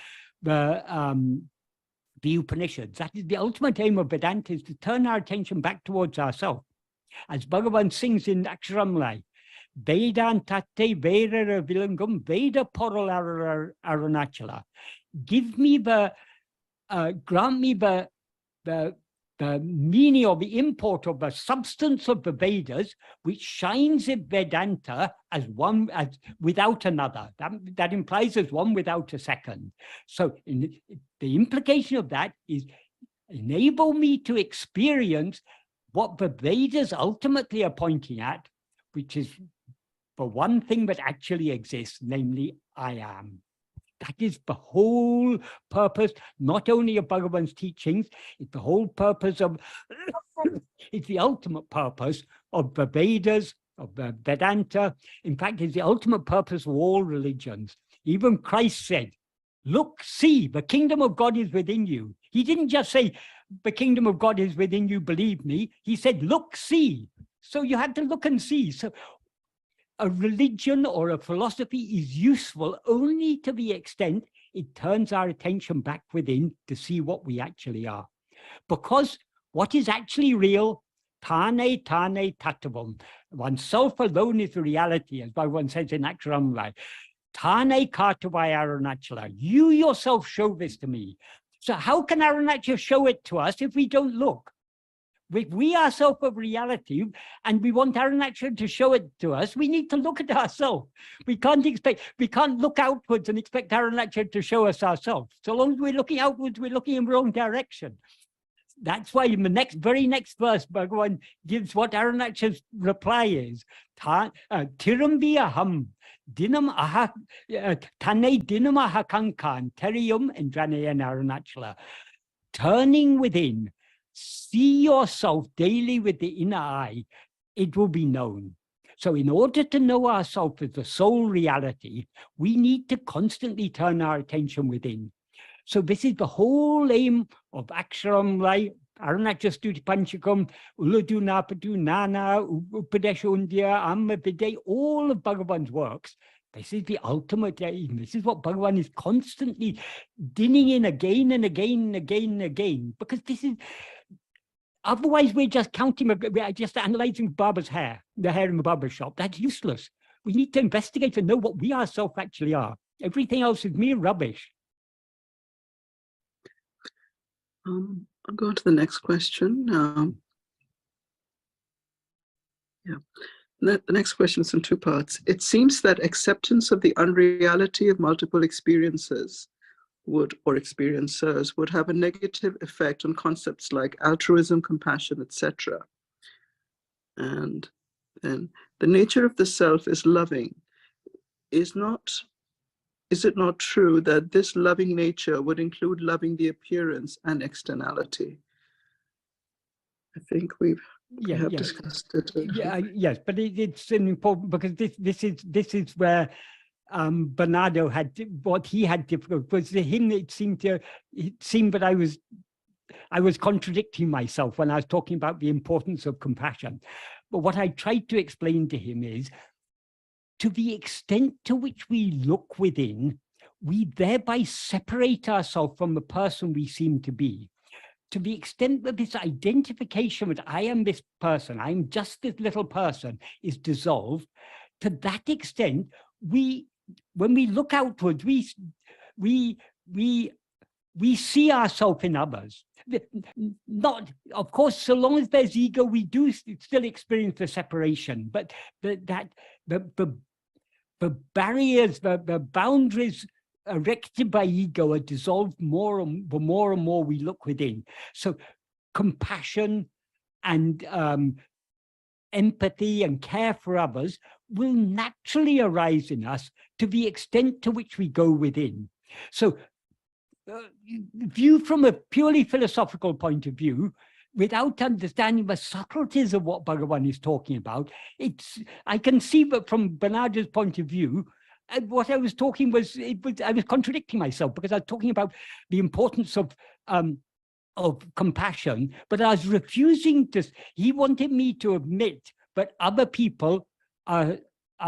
Upanishads. That is the ultimate aim of Vedanta, is to turn our attention back towards ourselves. As Bhagavan sings in Aksharamlai, Vedantate Vera Vilangam Veda Poral Arunachala. Give me grant me the meaning or the import of the substance of the Vedas, which shines in Vedanta as one, as without another. That implies as one without a second. So the implication of that is enable me to experience what the Vedas ultimately are pointing at, which is the one thing that actually exists, namely I am. That is the whole purpose, not only of Bhagavan's teachings, it's the whole purpose of, it's the ultimate purpose of the Vedas, of the Vedanta. In fact, it's the ultimate purpose of all religions. Even Christ said, look, see, the kingdom of God is within you. He didn't just say, the kingdom of God is within you, believe me. He said, look, see. So you had to look and see. So a religion or a philosophy is useful only to the extent it turns our attention back within to see what we actually are. Because what is actually real, tane tane tattvam, oneself alone is the reality, as Bhagavan says in Aksharamlai. Tane kartavai arunachala, you yourself show this to me. So how can Arunachala show it to us if we don't look? We ourselves of reality, and we want Arunachala to show it to us, we need to look at ourselves. We can't look outwards and expect Arunachala to show us ourselves. So long as we're looking outwards, we're looking in the wrong direction. That's why in the very next verse, Bhagavan gives what Arunachala's reply is. Tirambiyaham dinam aha tane dinam aha kankan teriyum endranayan Arunachala. Turning within, see yourself daily with the inner eye, it will be known. So in order to know ourselves as the sole reality, we need to constantly turn our attention within. So this is the whole aim of Aksharamlai, Arunachala Stuti Panchakam, Uladu Napadu, Nana, Upadeshundya, Amma Vide, all of Bhagavan's works. This is the ultimate aim. This is what Bhagavan is constantly dinning in again and again and again and again, because this is... Otherwise, we're just we're just analyzing barber's hair, the hair in the barber shop. That's useless. We need to investigate and know what we ourselves actually are. Everything else is mere rubbish. I'll go on to the next question. The next question is in two parts. It seems that acceptance of the unreality of multiple experiences or experiencers would have a negative effect on concepts like altruism, compassion, etc. And then the nature of the self is loving. Is it not true that this loving nature would include loving the appearance and externality? I think we have discussed it. Yes, but it's important because this is where Bernardo had what he had difficult, because to him it seemed that I was contradicting myself when I was talking about the importance of compassion. But what I tried to explain to him is, to the extent to which we look within, we thereby separate ourselves from the person we seem to be. To the extent that this identification that I am this person, I'm just this little person, is dissolved, to that extent, when we look outwards, we see ourselves in others. Not, of course, so long as there's ego, we do still experience the separation, but the barriers, the boundaries erected by ego are dissolved more and more we look within. So compassion and empathy and care for others will naturally arise in us to the extent to which we go within. So viewed from a purely philosophical point of view, without understanding the subtleties of what Bhagavan is talking about, I can see that from Bernardo's point of view, what I was talking was, I was contradicting myself, because I was talking about the importance of compassion, but I was refusing to. He wanted me to admit that other people are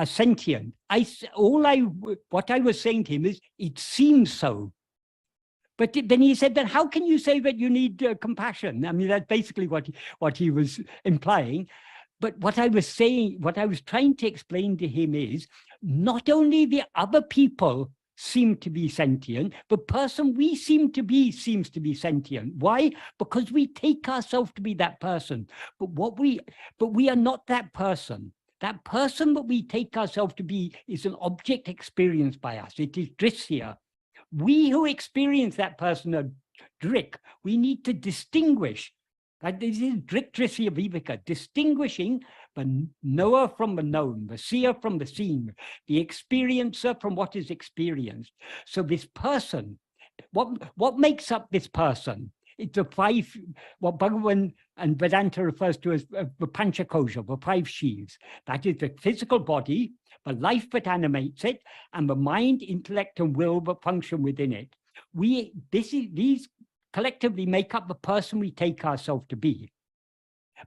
sentient. What I was saying to him is, it seems so. But then he said, then how can you say that you need compassion? I mean, that's basically what he was implying. But what I was saying, what I was trying to explain to him is, not only the other people seem to be sentient, the person we seem to be seems to be sentient. Why? Because we take ourselves to be that person. But we are not that person. That person that we take ourselves to be is an object experienced by us. It is drisya. We who experience that person are drik. We need to distinguish. This is drik drisya viveka, distinguishing the knower from the known, the seer from the seen, the experiencer from what is experienced. So this person, what makes up this person? It's the five, what Bhagavan and Vedanta refers to as the panchakosha, the five sheaths. That is the physical body, the life that animates it, and the mind, intellect, and will that function within it. These collectively make up the person we take ourselves to be.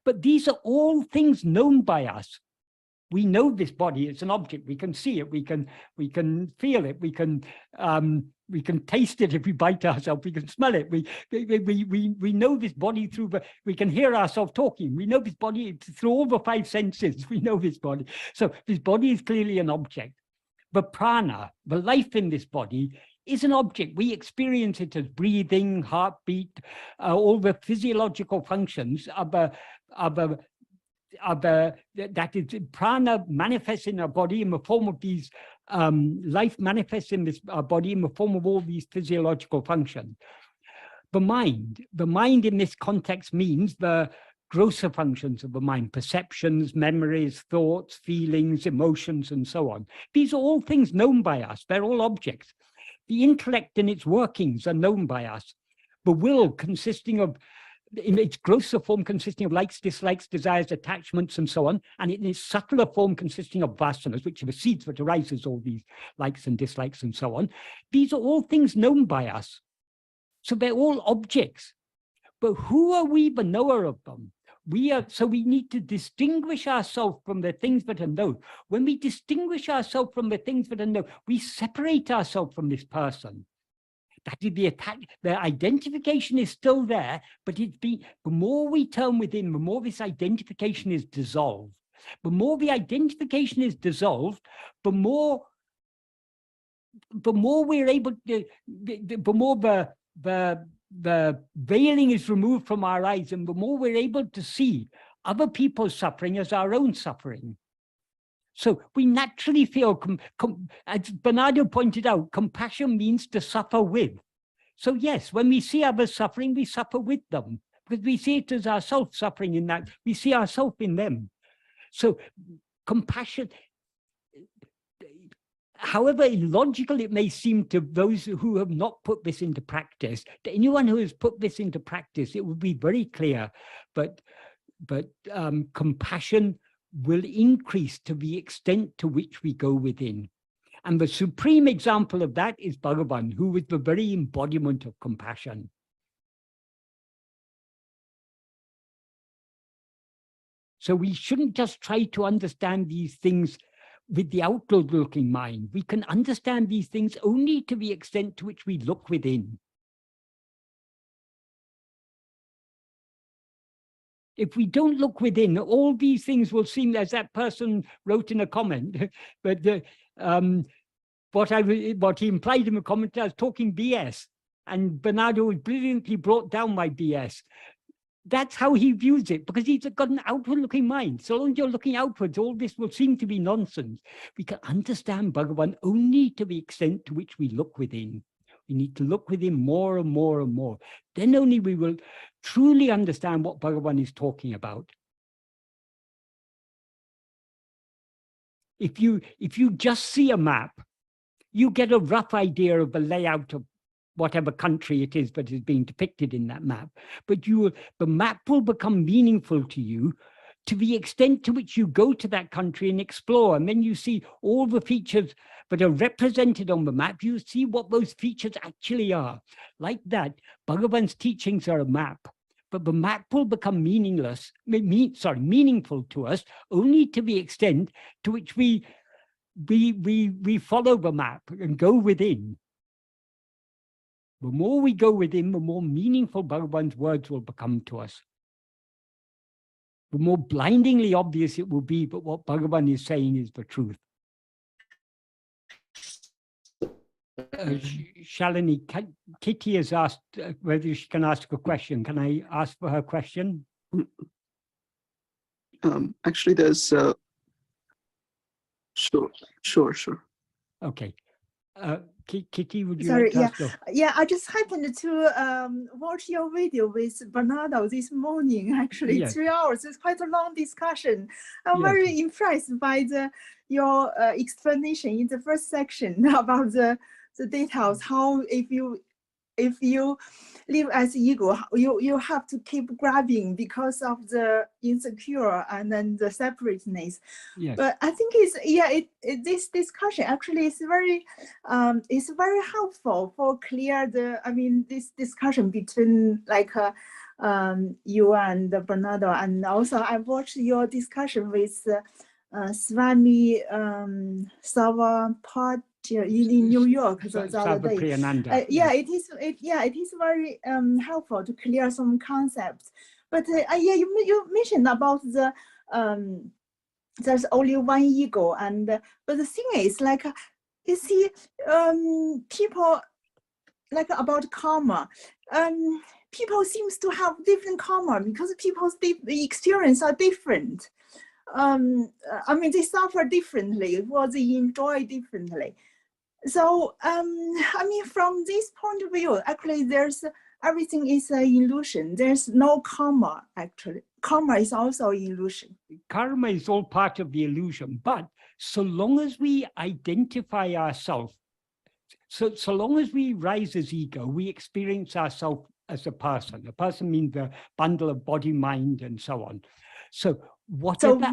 But these are all things known by us. We know this body, it's an object, we can see it, we can feel it, we can taste it if we bite ourselves, we can smell it, we know this body we can hear ourselves talking, we know this body through all the five senses, we know this body. So this body is clearly an object. But prana, the life in this body, is an object. We experience it as breathing, heartbeat, all the physiological functions that is prana manifests in our body in the form of these life manifests in this body in the form of all these physiological functions. The mind in this context means the grosser functions of the mind, perceptions, memories, thoughts, feelings, emotions, and so on. These are all things known by us. They're all objects. The intellect and its workings are known by us. The will consisting of, in its grosser form consisting of likes, dislikes, desires, attachments, and so on, and in its subtler form consisting of vasanas, which are the seeds that arises all these likes and dislikes and so on. These are all things known by us. So they're all objects. But who are we, the knower of them? So we need to distinguish ourselves from the things that are known. When we distinguish ourselves from the things that are known, we separate ourselves from this person. That is the identification is still there, but the more we turn within, the more this identification is dissolved. The more the identification is dissolved, the more we're able to, the more the veiling is removed from our eyes, and the more we're able to see other people's suffering as our own suffering. So we naturally feel, as Bernardo pointed out, compassion means to suffer with. So yes, when we see others suffering, we suffer with them, because we see it as ourselves suffering in that, we see ourselves in them. So compassion, however illogical it may seem to those who have not put this into practice, to anyone who has put this into practice, it will be very clear. But compassion will increase to the extent to which we go within. And the supreme example of that is Bhagavan, who is the very embodiment of compassion. So we shouldn't just try to understand these things with the outward-looking mind. We can understand these things only to the extent to which we look within. If we don't look within, all these things will seem, as that person wrote in a comment, but what he implied in the comment, I was talking BS, and Bernardo brilliantly brought down my BS. That's how he views it, because he's got an outward-looking mind. So long as you're looking outwards, all this will seem to be nonsense. We can understand Bhagavan only to the extent to which we look within. We need to look within more and more and more. Then only we will truly understand what Bhagavan is talking about. If you just see a map, you get a rough idea of the layout of whatever country it is that is being depicted in that map. But the map will become meaningful to you to the extent to which you go to that country and explore. And then you see all the features that are represented on the map. You see what those features actually are. Like that, Bhagavan's teachings are a map. But the map will become meaningful to us only to the extent to which we follow the map and go within. The more we go within, the more meaningful Bhagavan's words will become to us. The more blindingly obvious it will be, but what Bhagavan is saying is the truth. Shalini, Kitty has asked whether she can ask a question. Can I ask for her question? Actually, there's sure. Okay. Kitty, would you Sorry, like to ask? Yeah, I just happened to watch your video with Bernardo this morning. Actually, Yes. 3 hours. It's quite a long discussion. I'm Yes. very impressed by your explanation in the first section about the details. How if you live as ego, you have to keep grabbing because of the insecure and then the separateness. Yes. But I think this discussion actually is very helpful for clear this discussion between like you and Bernardo, and also I watched your discussion with Swami Savapati in New York the other day. It is very helpful to clear some concepts. But you mentioned about the there's only one ego, and but the thing is, like, you see, people like about karma. People seems to have different karma because people's experience are different. They suffer differently, or they enjoy differently. So, from this point of view, actually, everything is an illusion. There's no karma, actually. Karma is also illusion. Karma is all part of the illusion, but so long as we identify ourselves, so long as we rise as ego, we experience ourselves as a person. A person means a bundle of body, mind, and so on. So whatever...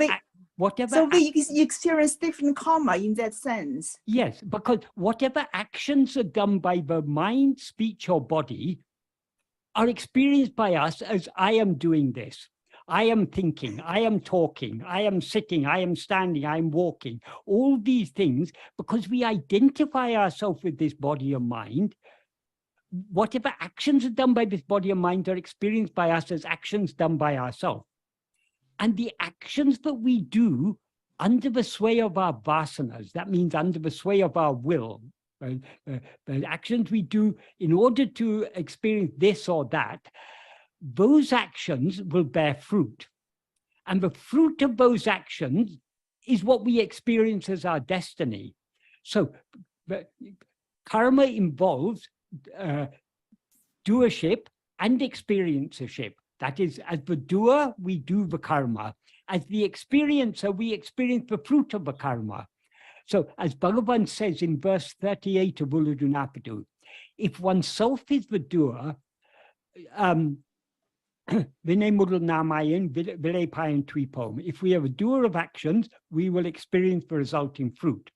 So we experience different karma in that sense. Yes, because whatever actions are done by the mind, speech, or body are experienced by us as I am doing this. I am thinking, I am talking, I am sitting, I am standing, I am walking. All these things, because we identify ourselves with this body and mind, whatever actions are done by this body and mind are experienced by us as actions done by ourselves. And the actions that we do under the sway of our vasanas, that means under the sway of our will, the actions we do in order to experience this or that, those actions will bear fruit. And the fruit of those actions is what we experience as our destiny. So karma involves doership and experiencership. That is, as the doer, we do the karma. As the experiencer, we experience the fruit of the karma. So as Bhagavan says in verse 38 of Ulludunapadu, if oneself is the doer, if we are a doer of actions, we will experience the resulting fruit.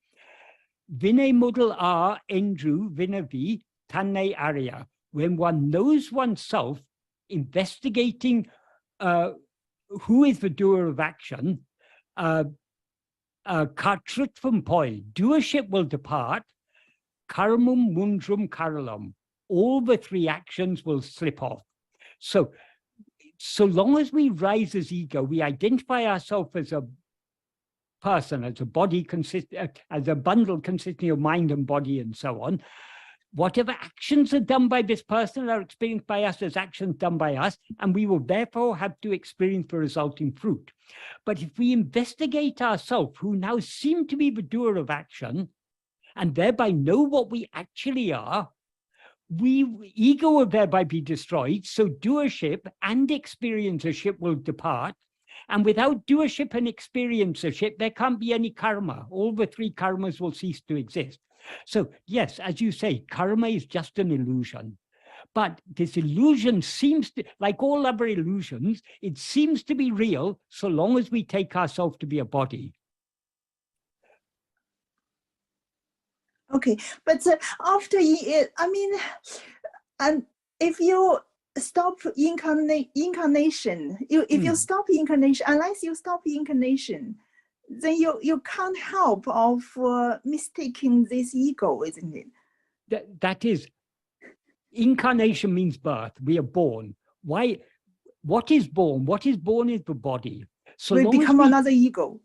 Vinay mudal a endru vinavi tanne arya. When one knows oneself, investigating who is the doer of action, kartrutvam poi, doership will depart, karmum mundrum karalam, all the three actions will slip off. So long as we rise as ego, we identify ourselves as a person, as a body as a bundle consisting of mind and body and so on, whatever actions are done by this person are experienced by us as actions done by us, and we will therefore have to experience the resulting fruit. But if we investigate ourselves, who now seem to be the doer of action, and thereby know what we actually are, ego will thereby be destroyed, so doership and experiencership will depart. And without doership and experiencership, there can't be any karma. All the three karmas will cease to exist. So yes, as you say, karma is just an illusion. But this illusion seems to, like all other illusions, it seems to be real so long as we take ourselves to be a body. Okay, but after, I mean, and if you stop incarnation, if you stop incarnation, unless you stop incarnation, then you can't help of mistaking this ego, isn't it? That is, incarnation means birth. We are born. Why? What is born? What is born is the body. So we become another ego.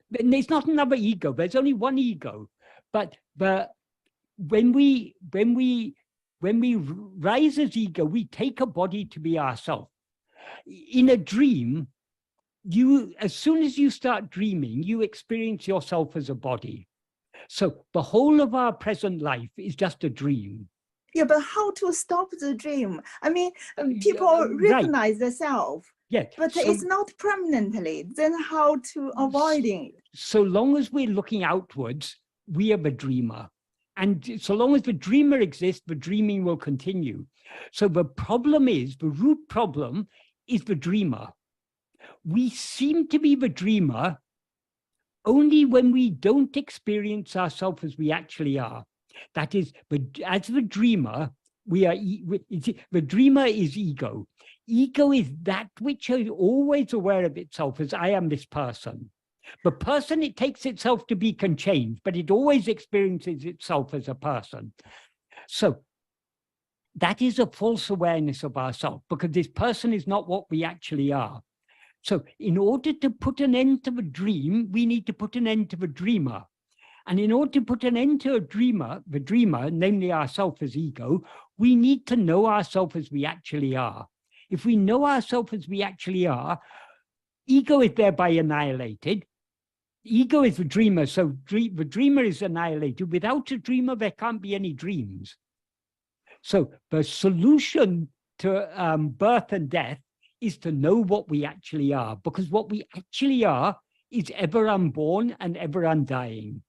There's not another ego. There's only one ego. But when we rise as ego, we take a body to be ourselves. In a dream, as soon as you start dreaming, you experience yourself as a body. So the whole of our present life is just a dream. Yeah, but how to stop the dream? I mean, people recognize the self, but so, it's not permanently. Then how to avoiding it? So long as we're looking outwards, we are the dreamer. And so long as the dreamer exists, the dreaming will continue. So the problem is, the root problem is the dreamer. We seem to be the dreamer only when we don't experience ourselves as we actually are. That is, as the dreamer, the dreamer is ego. Ego is that which is always aware of itself as I am this person. The person it takes itself to be can change, but it always experiences itself as a person. So that is a false awareness of ourselves, because this person is not what we actually are. So in order to put an end to the dream, we need to put an end to the dreamer. And in order to put an end to the dreamer, namely ourself as ego, we need to know ourselves as we actually are. If we know ourselves as we actually are, ego is thereby annihilated. Ego is the dreamer, so the dreamer is annihilated. Without a dreamer, there can't be any dreams. So the solution to birth and death is to know what we actually are, because what we actually are is ever unborn and ever undying.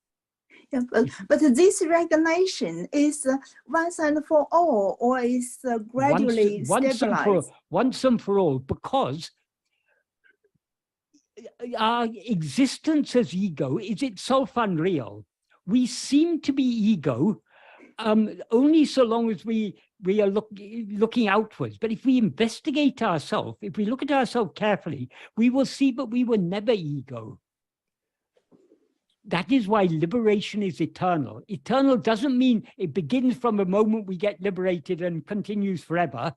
Yeah, but this recognition is once and for all, or is gradually stabilized? Once and for all, because our existence as ego is itself unreal. We seem to be ego only so long as we are looking outwards. But if we investigate ourselves, if we look at ourselves carefully, we will see that we were never ego. That is why liberation is eternal. Eternal doesn't mean it begins from the moment we get liberated and continues forever.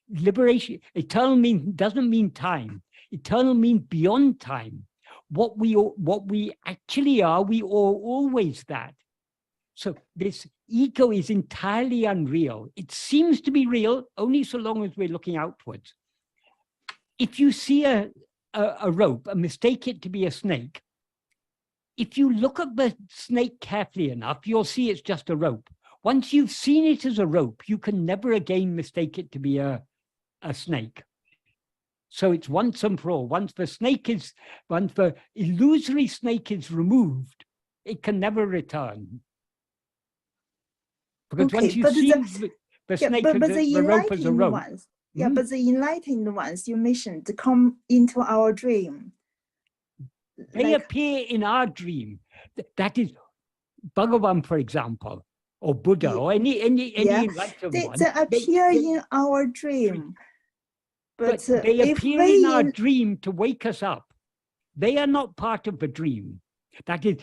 Liberation, eternal doesn't mean time. Eternal means beyond time. What we actually are, we are always that. So this ego is entirely unreal. It seems to be real only so long as we're looking outwards. If you see a rope and mistake it to be a snake, if you look at the snake carefully enough, you'll see it's just a rope. Once you've seen it as a rope, you can never again mistake it to be a snake. So it's once and for all. Once the illusory snake is removed, it can never return. Because once you see the snake the rope as a rope. Ones, yeah, but the enlightened ones you mentioned to come into our dream. They appear in our dream. That is Bhagavan, for example, or Buddha, or any enlightened one. They appear in our dream. But they appear in our dream to wake us up. They are not part of the dream. That is,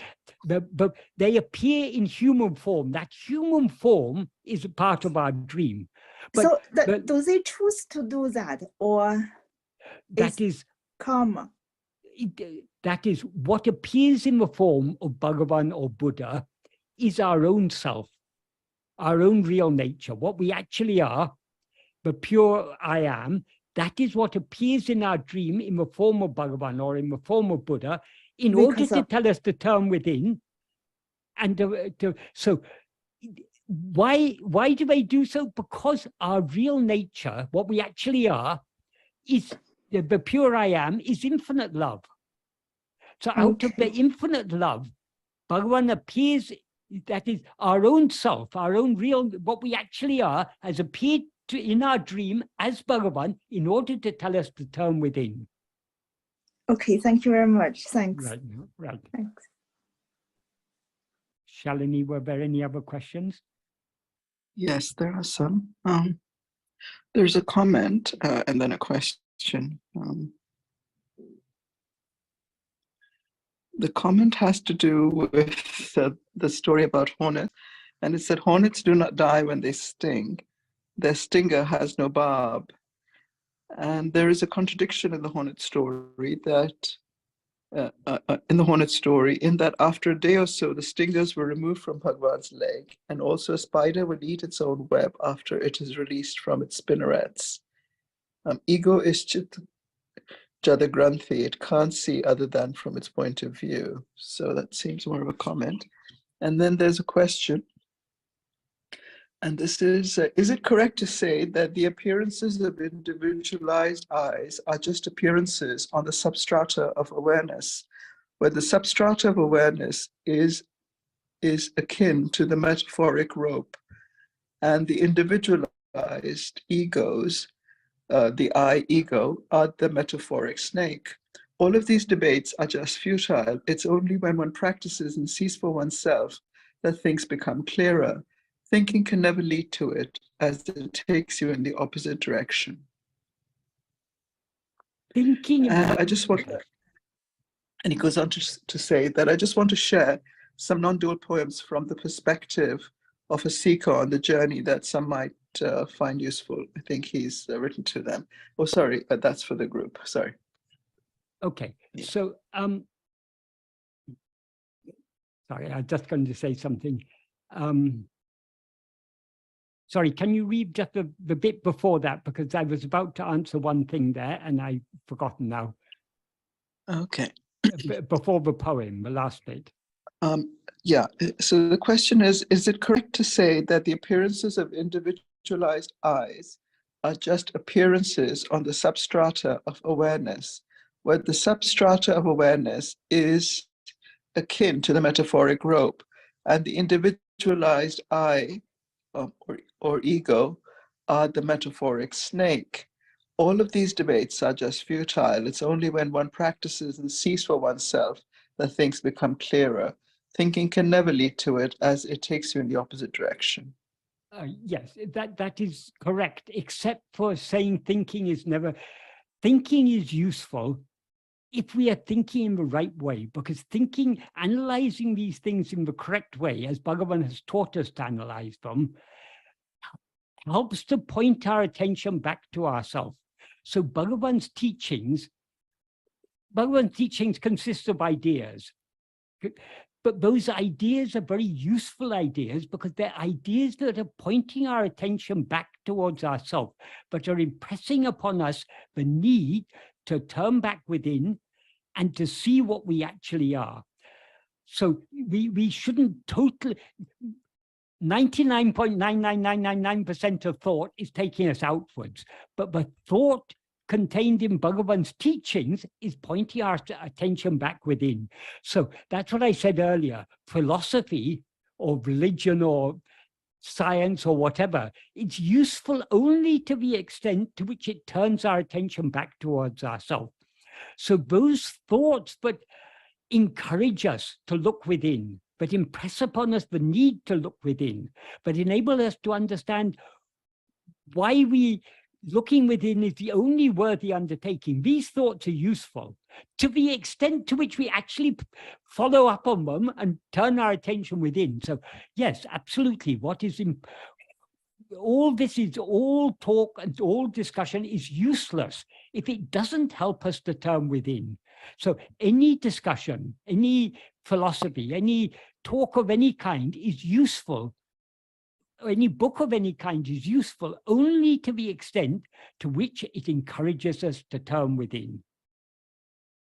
but they appear in human form. That human form is a part of our dream. But, so do they choose to do that, or that is karma? That is what appears in the form of Bhagavan or Buddha is our own self. our own real nature, what we actually are, the pure I am, that is what appears in our dream in the form of Bhagavan or in the form of Buddha, in order to tell us to turn within. And so why do they do so? Because our real nature, what we actually are, is the pure I am, is infinite love. So out of the infinite love, Bhagavan appears, that is our own self, our own real, what we actually are, has appeared in our dream as Bhagavan in order to tell us to turn within. Okay, thank you very much. Thanks. Right. Thanks. Shalini, were there any other questions? Yes, there are some. There's a comment and then a question. The comment has to do with the story about hornets, and it said, hornets do not die when they sting. Their stinger has no barb. And there is a contradiction in the hornet story that in that after a day or so, the stingers were removed from Bhagavan's leg, and also a spider will eat its own web after it is released from its spinnerets. Ego is chit jadagranthi, it can't see other than from its point of view. So that seems more of a comment. And then there's a question. And this is it correct to say that the appearances of individualized eyes are just appearances on the substrata of awareness, where the substrata of awareness is akin to the metaphoric rope, and the individualized egos, the I ego, are the metaphoric snake? All of these debates are just futile. It's only when one practices and sees for oneself that things become clearer. Thinking can never lead to it, as it takes you in the opposite direction. Thinking, and I just want, and he goes on to say that I just want to share some non-dual poems from the perspective of a seeker on the journey that some might find useful. I think he's written to them. Oh, sorry, that's for the group. Sorry. Okay, so sorry, I'm just going to say something. Sorry, can you read just the bit before that? Because I was about to answer one thing there and I've forgotten now. Okay. Before the poem, the last bit. Yeah, so the question is it correct to say that the appearances of individualized eyes are just appearances on the substrata of awareness, where the substrata of awareness is akin to the metaphoric rope, and the individualized I, or ego, are the metaphoric snake? All of these debates are just futile. It's only when one practices and sees for oneself that things become clearer. Thinking can never lead to it, as it takes you in the opposite direction. Yes, that is correct, except for saying thinking is never. Thinking is useful if we are thinking in the right way, because thinking, analyzing these things in the correct way, as Bhagavan has taught us to analyze them, helps to point our attention back to ourselves. So Bhagavan's teachings consist of ideas. But those ideas are very useful ideas because they're ideas that are pointing our attention back towards ourselves, but are impressing upon us the need to turn back within and to see what we actually are. So we shouldn't totally, 99.99999% of thought is taking us outwards, but the thought contained in Bhagavan's teachings is pointing our attention back within. So that's what I said earlier. Philosophy or religion or science or whatever, it's useful only to the extent to which it turns our attention back towards ourselves. So those thoughts that encourage us to look within, but impress upon us the need to look within, but enable us to understand why looking within is the only worthy undertaking. These thoughts are useful to the extent to which we actually follow up on them and turn our attention within. So yes, absolutely. All this is all talk and all discussion is useless if it doesn't help us to turn within. So any discussion, any philosophy, any talk of any kind is useful any book of any kind is useful only to the extent to which it encourages us to turn within.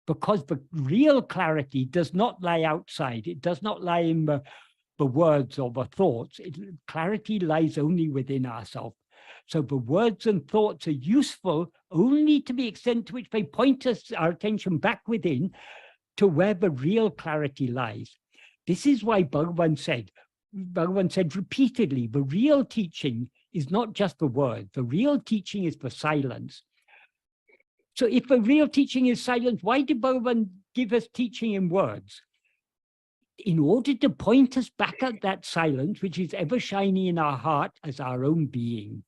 Because the real clarity does not lie outside. It does not lie in the words or the thoughts. Clarity lies only within ourselves. So the words and thoughts are useful only to the extent to which they point our attention back within to where the real clarity lies. This is why Bhagavan said repeatedly, the real teaching is not just the word. The real teaching is the silence. So if the real teaching is silence, why did Bhagavan give us teaching in words? In order to point us back at that silence, which is ever shining in our heart as our own being.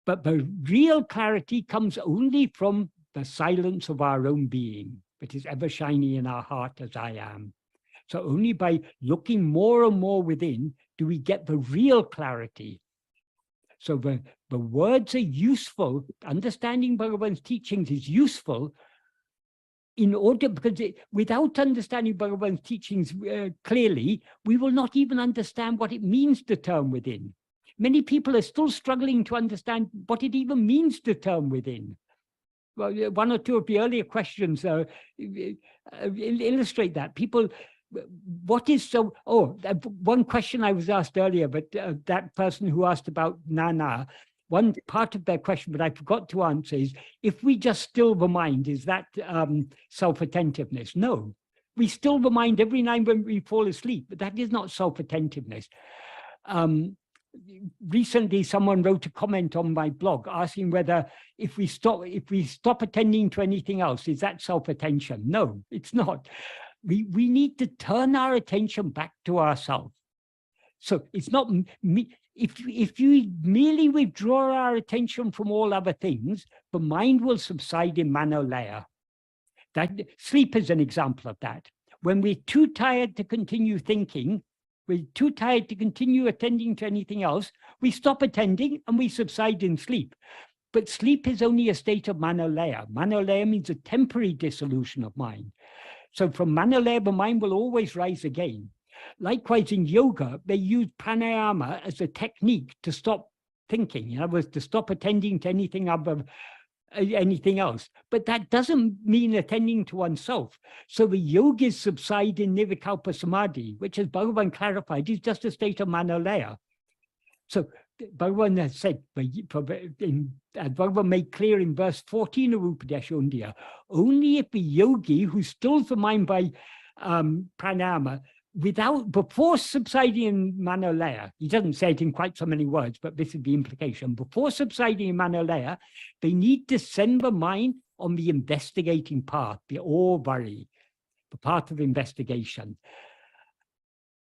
But the real clarity comes only from the silence of our own being, which is ever shining in our heart as I am. So only by looking more and more within do we get the real clarity. So the words are useful. Understanding Bhagavan's teachings is useful in order, because without understanding Bhagavan's teachings clearly, we will not even understand what it means to turn within. Many people are still struggling to understand what it even means to turn within. Well, one or two of the earlier questions illustrate that. People, what is so, one question I was asked earlier, but that person who asked about Nana, one part of their question, but I forgot to answer, is if we just still the mind, is that self-attentiveness? No, we still the mind every night when we fall asleep, but that is not self-attentiveness. Recently, someone wrote a comment on my blog asking whether if we stop attending to anything else, is that self-attention? No, it's not. We need to turn our attention back to ourselves. So it's not me. If you merely withdraw our attention from all other things, the mind will subside in manolaya. That sleep is an example of that. When we're too tired to continue thinking, we're too tired to continue attending to anything else, we stop attending and we subside in sleep. But sleep is only a state of manolaya. Manolaya means a temporary dissolution of mind. So from manolaya, the mind will always rise again. Likewise, in yoga, they use pranayama as a technique to stop thinking. In other words, to stop attending to anything else. But that doesn't mean attending to oneself. So the yogis subside in nirvikalpa samadhi, which, as Bhagavan clarified, is just a state of manolaya. So Bhagavan has said, Bhagavan made clear in verse 14 of Upadesha, only if the yogi who stills the mind by pranayama, before subsiding in manolaya, he doesn't say it in quite so many words, but this is the implication. Before subsiding in manolaya, they need to send the mind on the investigating path, the orvari, the path of investigation.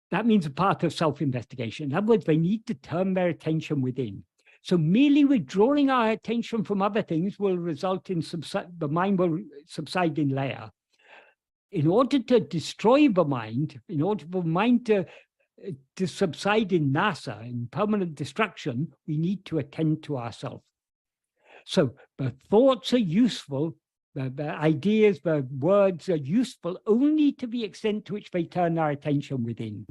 That means a path of self-investigation. In other words, they need to turn their attention within. So merely withdrawing our attention from other things will result in the mind will subside in laya. In order to destroy the mind, in order for the mind to subside in nasa, in permanent destruction, we need to attend to ourselves. So the thoughts are useful, the ideas, the words are useful only to the extent to which they turn our attention within.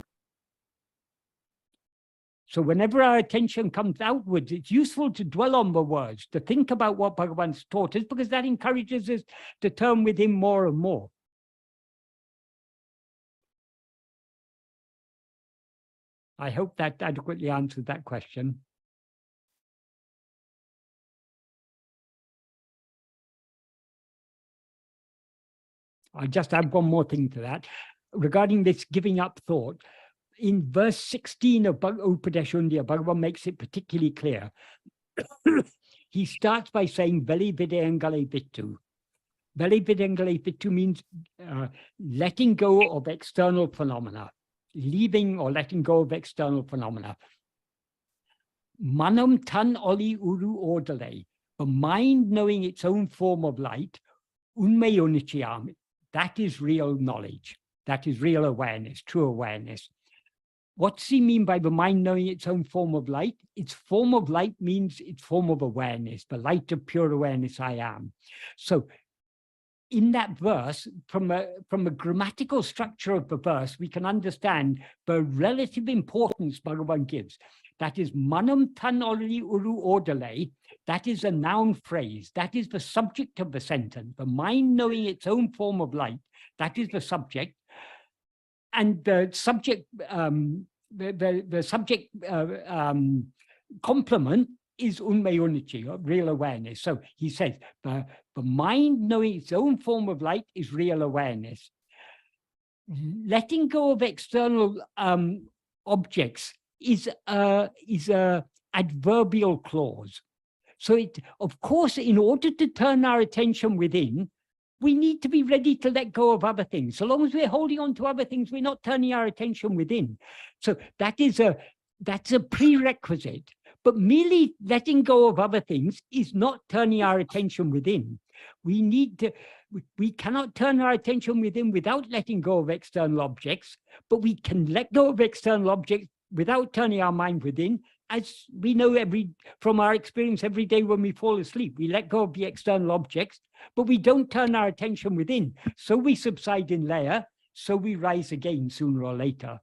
So whenever our attention comes outwards, it's useful to dwell on the words, to think about what Bhagavan's taught us, because that encourages us to turn within more and more. I hope that adequately answered that question. I'll just add one more thing to that. Regarding this giving up thought, in verse 16 of Upadesha, Bhagavan makes it particularly clear. He starts by saying, Veli videngale vittu. Veli videngale vittu means letting go of external phenomena. Leaving or letting go of external phenomena. Manam tan oli uru ordale, the mind knowing its own form of light, unme unichiyam, that is real knowledge, that is real awareness, true awareness. What does he mean by the mind knowing its own form of light? Its form of light means its form of awareness, the light of pure awareness I am. So in that verse, from a grammatical structure of the verse, we can understand the relative importance Bhagavan gives. That is manam tan orli uru ordale. That is a noun phrase. That is the subject of the sentence. The mind knowing its own form of light. That is the subject. And the subject, the subject complement is unmei unici, real awareness. So he says the mind knowing its own form of light is real awareness. Letting go of external objects is a adverbial clause. So it, of course, in order to turn our attention within, we need to be ready to let go of other things. So long as we're holding on to other things, we're not turning our attention within. So that's a prerequisite. But merely letting go of other things is not turning our attention within. We cannot turn our attention within without letting go of external objects, but we can let go of external objects without turning our mind within. As we know from our experience every day when we fall asleep, we let go of the external objects, but we don't turn our attention within. So we subside in layer, so we rise again sooner or later.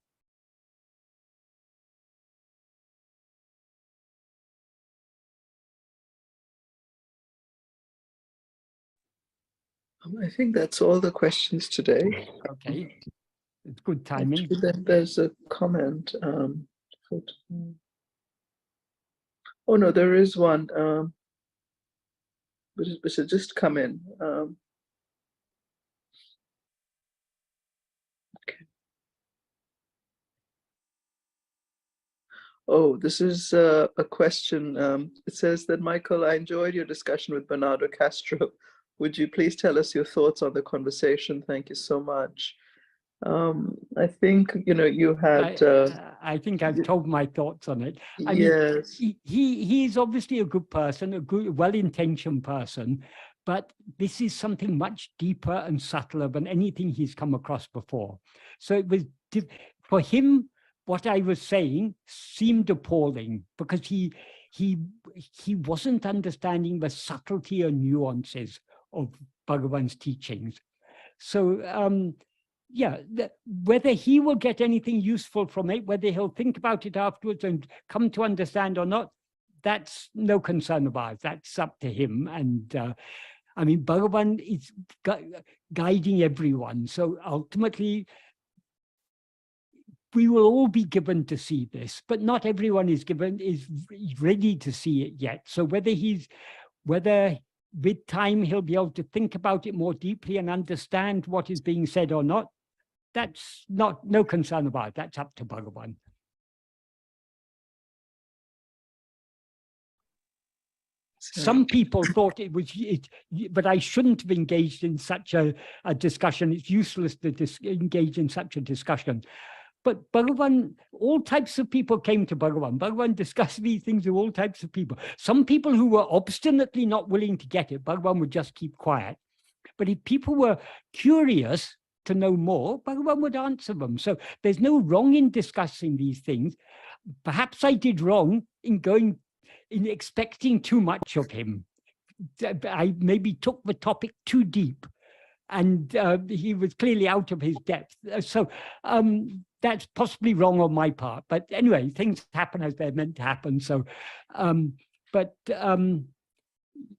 I think that's all the questions today. Okay, it's good timing. Actually, then there's a comment. Oh no, there is one, but it just come in. Okay. Oh, this is a question. It says that, Michael, I enjoyed your discussion with Bernardo Castro. Would you please tell us your thoughts on the conversation? Thank you so much. I think, you had... I think I've told my thoughts on it. I yes. mean, he's obviously a good person, a good, well-intentioned person, but this is something much deeper and subtler than anything he's come across before. So it was, for him, what I was saying seemed appalling because he wasn't understanding the subtlety and nuances of Bhagavan's teachings. So, yeah, whether he will get anything useful from it, whether he'll think about it afterwards and come to understand or not, that's no concern of ours. That's up to him. And I mean, Bhagavan is guiding everyone. So ultimately, we will all be given to see this, but not everyone is ready to see it yet. So whether with time he'll be able to think about it more deeply and understand what is being said or not, that's no concern about it. That's up to Bhagavan. Some people thought it was, but I shouldn't have engaged in such a discussion. It's useless to engage in such a discussion. But Bhagavan, all types of people came to Bhagavan. Bhagavan discussed these things with all types of people. Some people who were obstinately not willing to get it, Bhagavan would just keep quiet. But if people were curious to know more, Bhagavan would answer them. So there's no wrong in discussing these things. Perhaps I did wrong in expecting too much of him. I maybe took the topic too deep, and he was clearly out of his depth. So that's possibly wrong on my part. But anyway, things happen as they're meant to happen. So,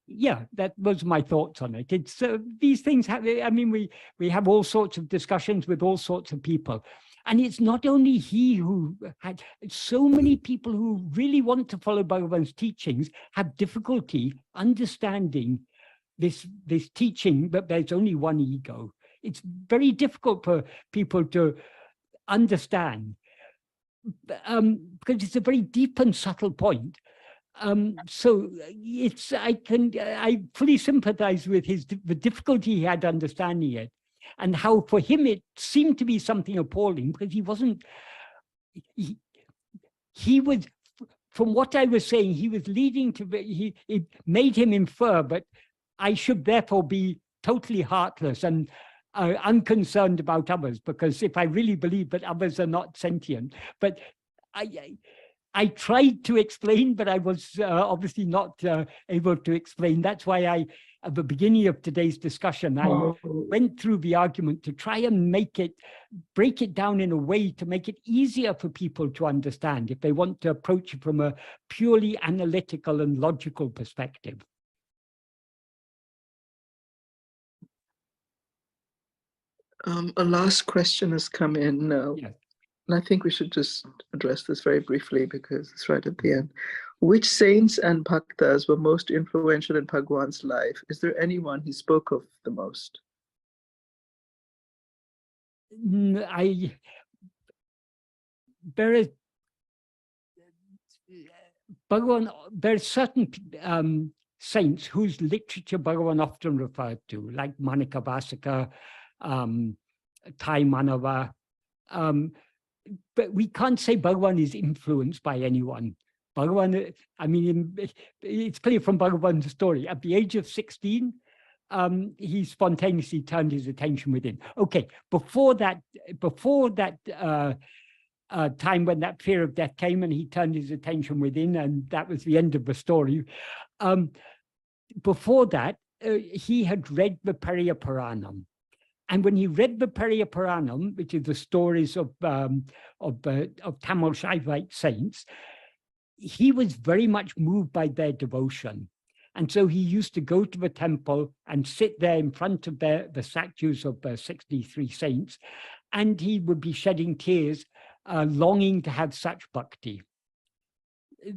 yeah, that was my thoughts on it. It's these things have, I mean, we have all sorts of discussions with all sorts of people. And it's not only he who had, so many people who really want to follow Bhagavan's teachings have difficulty understanding this teaching, but there's only one ego. It's very difficult for people to understand because it's a very deep and subtle point. So I fully sympathize with the difficulty he had understanding it, and how for him it seemed to be something appalling because he was, from what I was saying, he was leading to, it made him infer, but I should therefore be totally heartless and unconcerned about others, because if I really believe that others are not sentient. But I tried to explain, but I was obviously not able to explain. That's why at the beginning of today's discussion, I went through the argument to try and break it down in a way to make it easier for people to understand if they want to approach it from a purely analytical and logical perspective. A last question has come in now. Yes. And I think we should just address this very briefly because it's right at the end. Which saints and bhaktas were most influential in Bhagavan's life? Is there anyone he spoke of the most? There are certain saints whose literature Bhagavan often referred to, like Manika Vasika, Thai Manava. But we can't say Bhagavan is influenced by anyone. Bhagavan, I mean, it's clear from Bhagavan's story. At the age of 16, he spontaneously turned his attention within. Okay, before that time when that fear of death came and he turned his attention within, and that was the end of the story. Before that, he had read the Periya Puranam. And when he read the Periya Puranam, which is the stories of Tamil Shaivite saints, he was very much moved by their devotion. And so he used to go to the temple and sit there in front of the statues of the 63 saints, and he would be shedding tears, longing to have such bhakti.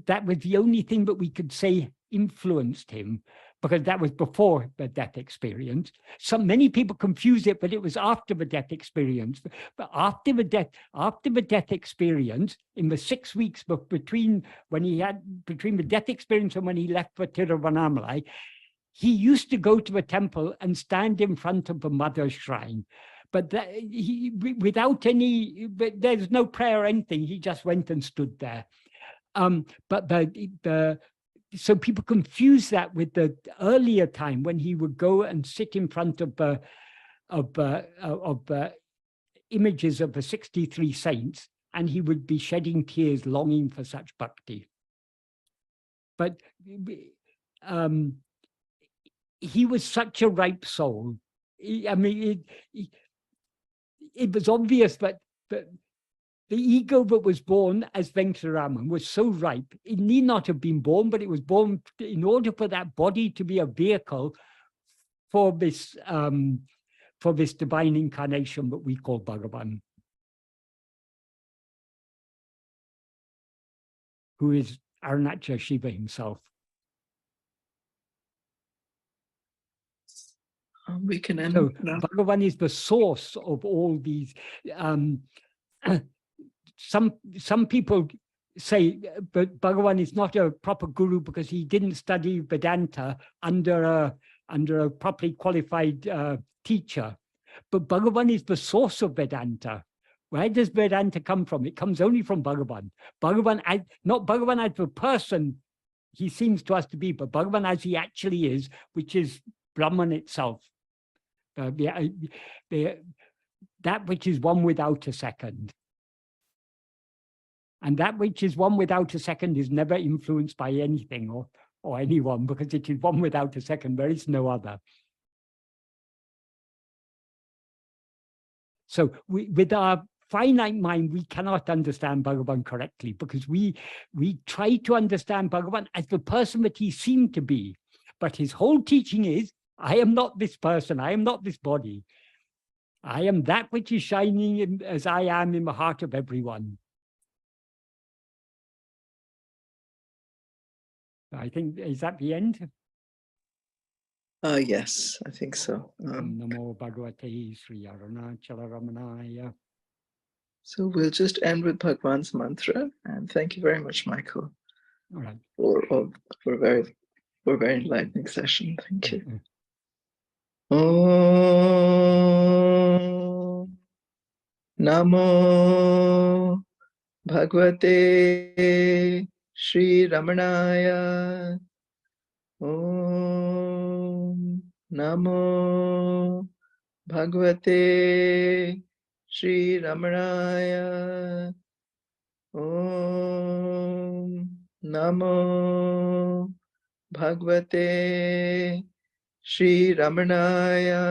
That was the only thing that we could say influenced him, because that was before the death experience. So many people confuse it, but it was after the death experience. But after the death experience, in the 6 weeks between the death experience and when he left for Tiruvannamalai, he used to go to the temple and stand in front of the mother's shrine. But there's no prayer or anything. He just went and stood there. So people confuse that with the earlier time when he would go and sit in front of images of the 63 saints, and he would be shedding tears, longing for such bhakti. But he was such a ripe soul. I mean, it was obvious, but the ego that was born as Venkataraman was so ripe. It need not have been born, but it was born in order for that body to be a vehicle for this divine incarnation that we call Bhagavan, who is Arunachal Shiva himself. We can end. So Bhagavan is the source of all these. Some people say, but Bhagavan is not a proper guru because he didn't study Vedanta under a properly qualified teacher. But Bhagavan is the source of Vedanta. Where does Vedanta come from? It comes only from Bhagavan. Not Bhagavan as the person he seems to us to be, but Bhagavan as he actually is, which is Brahman itself. That which is one without a second. And that which is one without a second is never influenced by anything or anyone, because it is one without a second. There is no other. So with our finite mind, we cannot understand Bhagavan correctly, because we try to understand Bhagavan as the person that he seemed to be. But his whole teaching is, I am not this person. I am not this body. I am that which is shining as I am in the heart of everyone. I think, is that the end? Yes, I think so. Namo Bhagavate Sri Arunachala Ramanaya. So we'll just end with Bhagwan's mantra, and thank you very much, Michael, All right. for a very enlightening session. Thank you. Om Namo Bhagavate Sri Ramanaya. Om Namo Bhagavate Sri Ramanaya. Om Namo Bhagavate Shri Ramanaya